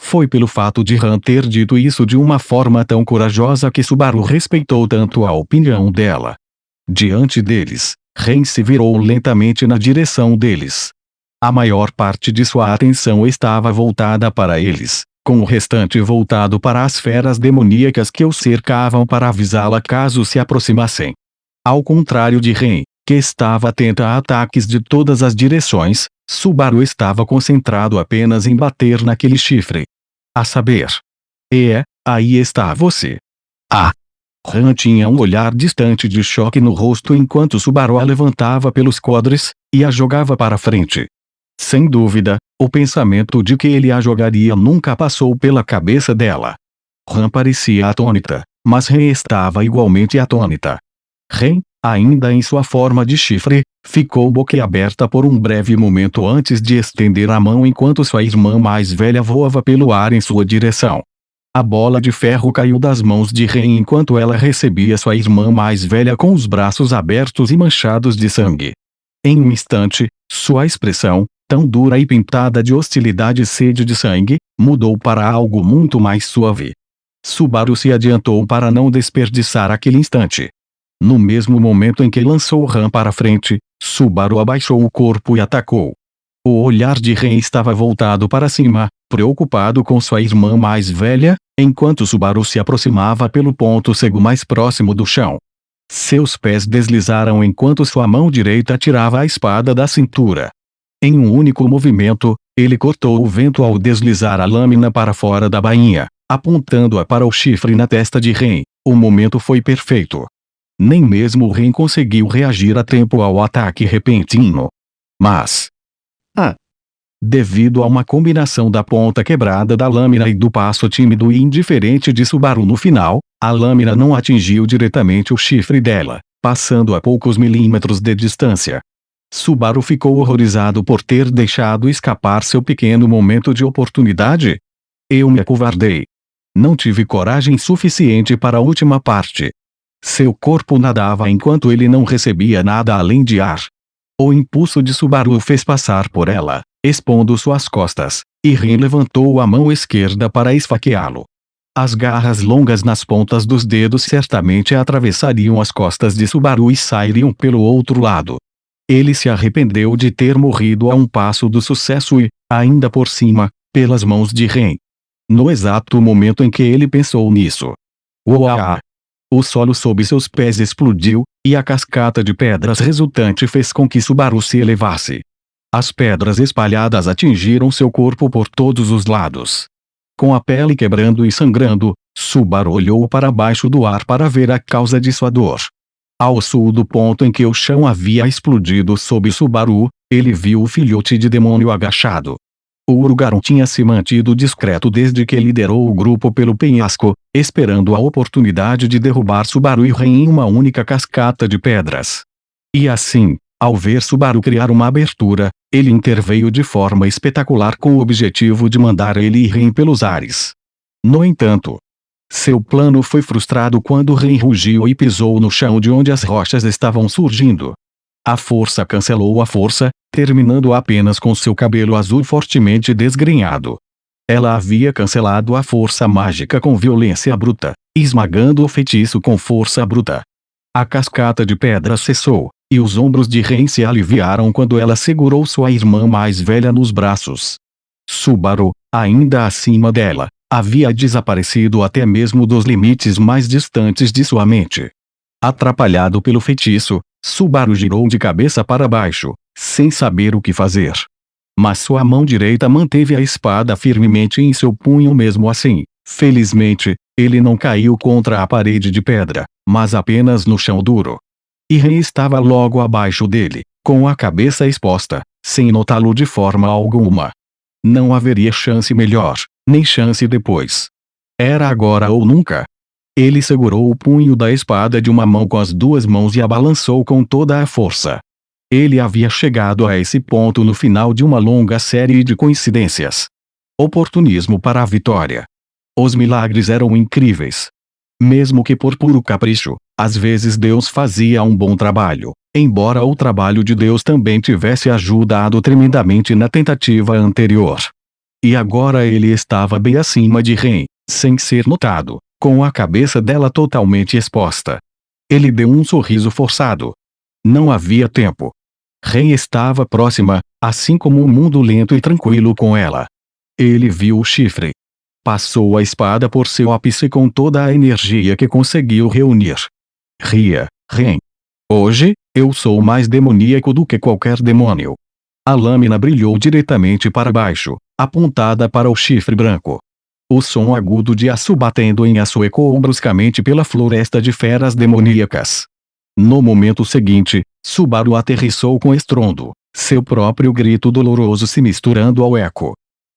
Foi pelo fato de Han ter dito isso de uma forma tão corajosa que Subaru respeitou tanto a opinião dela. Diante deles, Ren se virou lentamente na direção deles. A maior parte de sua atenção estava voltada para eles, com o restante voltado para as feras demoníacas que o cercavam para avisá-la caso se aproximassem. Ao contrário de Ren, que estava atenta a ataques de todas as direções, Subaru estava concentrado apenas em bater naquele chifre. A saber. Aí está você. Han tinha um olhar distante de choque no rosto enquanto Subaru a levantava pelos quadris, e a jogava para frente. Sem dúvida, o pensamento de que ele a jogaria nunca passou pela cabeça dela. Han parecia atônita, mas Ren estava igualmente atônita. Ren, ainda em sua forma de chifre, ficou boquiaberta por um breve momento antes de estender a mão enquanto sua irmã mais velha voava pelo ar em sua direção. A bola de ferro caiu das mãos de Ren enquanto ela recebia sua irmã mais velha com os braços abertos e manchados de sangue. Em um instante, sua expressão, tão dura e pintada de hostilidade e sede de sangue, mudou para algo muito mais suave. Subaru se adiantou para não desperdiçar aquele instante. No mesmo momento em que lançou Han para frente, Subaru abaixou o corpo e atacou. O olhar de Ren estava voltado para cima, preocupado com sua irmã mais velha, enquanto Subaru se aproximava pelo ponto cego mais próximo do chão. Seus pés deslizaram enquanto sua mão direita tirava a espada da cintura. Em um único movimento, ele cortou o vento ao deslizar a lâmina para fora da bainha, apontando-a para o chifre na testa de Ren. O momento foi perfeito. Nem mesmo Ren conseguiu reagir a tempo ao ataque repentino. Mas... devido a uma combinação da ponta quebrada da lâmina e do passo tímido e indiferente de Subaru no final, a lâmina não atingiu diretamente o chifre dela, passando a poucos milímetros de distância. Subaru ficou horrorizado por ter deixado escapar seu pequeno momento de oportunidade. Eu me acovardei. Não tive coragem suficiente para a última parte. Seu corpo nadava enquanto ele não recebia nada além de ar. O impulso de Subaru o fez passar por ela, expondo suas costas, e Ren levantou a mão esquerda para esfaqueá-lo. As garras longas nas pontas dos dedos certamente atravessariam as costas de Subaru e sairiam pelo outro lado. Ele se arrependeu de ter morrido a um passo do sucesso e, ainda por cima, pelas mãos de Ren. No exato momento em que ele pensou nisso. Uau! O solo sob seus pés explodiu, e a cascata de pedras resultante fez com que Subaru se elevasse. As pedras espalhadas atingiram seu corpo por todos os lados. Com a pele quebrando e sangrando, Subaru olhou para baixo do ar para ver a causa de sua dor. Ao sul do ponto em que o chão havia explodido sob Subaru, ele viu o filhote de demônio agachado. O Urgaron tinha se mantido discreto desde que liderou o grupo pelo penhasco, esperando a oportunidade de derrubar Subaru e Ren em uma única cascata de pedras. E assim, ao ver Subaru criar uma abertura, ele interveio de forma espetacular com o objetivo de mandar ele e Ren pelos ares. No entanto, seu plano foi frustrado quando Ren rugiu e pisou no chão de onde as rochas estavam surgindo. A força cancelou a força, terminando apenas com seu cabelo azul fortemente desgrenhado. Ela havia cancelado a força mágica com violência bruta, esmagando o feitiço com força bruta. A cascata de pedras cessou, e os ombros de Ren se aliviaram quando ela segurou sua irmã mais velha nos braços. Subaru, ainda acima dela, havia desaparecido até mesmo dos limites mais distantes de sua mente. Atrapalhado pelo feitiço, Subaru girou de cabeça para baixo, sem saber o que fazer. Mas sua mão direita manteve a espada firmemente em seu punho mesmo assim. Felizmente, ele não caiu contra a parede de pedra, mas apenas no chão duro. E Ren estava logo abaixo dele, com a cabeça exposta, sem notá-lo de forma alguma. Não haveria chance melhor, nem chance depois. Era agora ou nunca. Ele segurou o punho da espada de uma mão com as duas mãos e a balançou com toda a força. Ele havia chegado a esse ponto no final de uma longa série de coincidências. Oportunismo para a vitória. Os milagres eram incríveis. Mesmo que por puro capricho, às vezes Deus fazia um bom trabalho, embora o trabalho de Deus também tivesse ajudado tremendamente na tentativa anterior. E agora ele estava bem acima de Ren, sem ser notado, com a cabeça dela totalmente exposta. Ele deu um sorriso forçado. Não havia tempo. Ren estava próxima, assim como um mundo lento e tranquilo com ela. Ele viu o chifre. Passou a espada por seu ápice com toda a energia que conseguiu reunir. Ria, Ren. Hoje, eu sou mais demoníaco do que qualquer demônio. A lâmina brilhou diretamente para baixo, apontada para o chifre branco. O som agudo de aço batendo em aço ecoou bruscamente pela floresta de feras demoníacas. No momento seguinte, Subaru aterrissou com estrondo, seu próprio grito doloroso se misturando ao eco.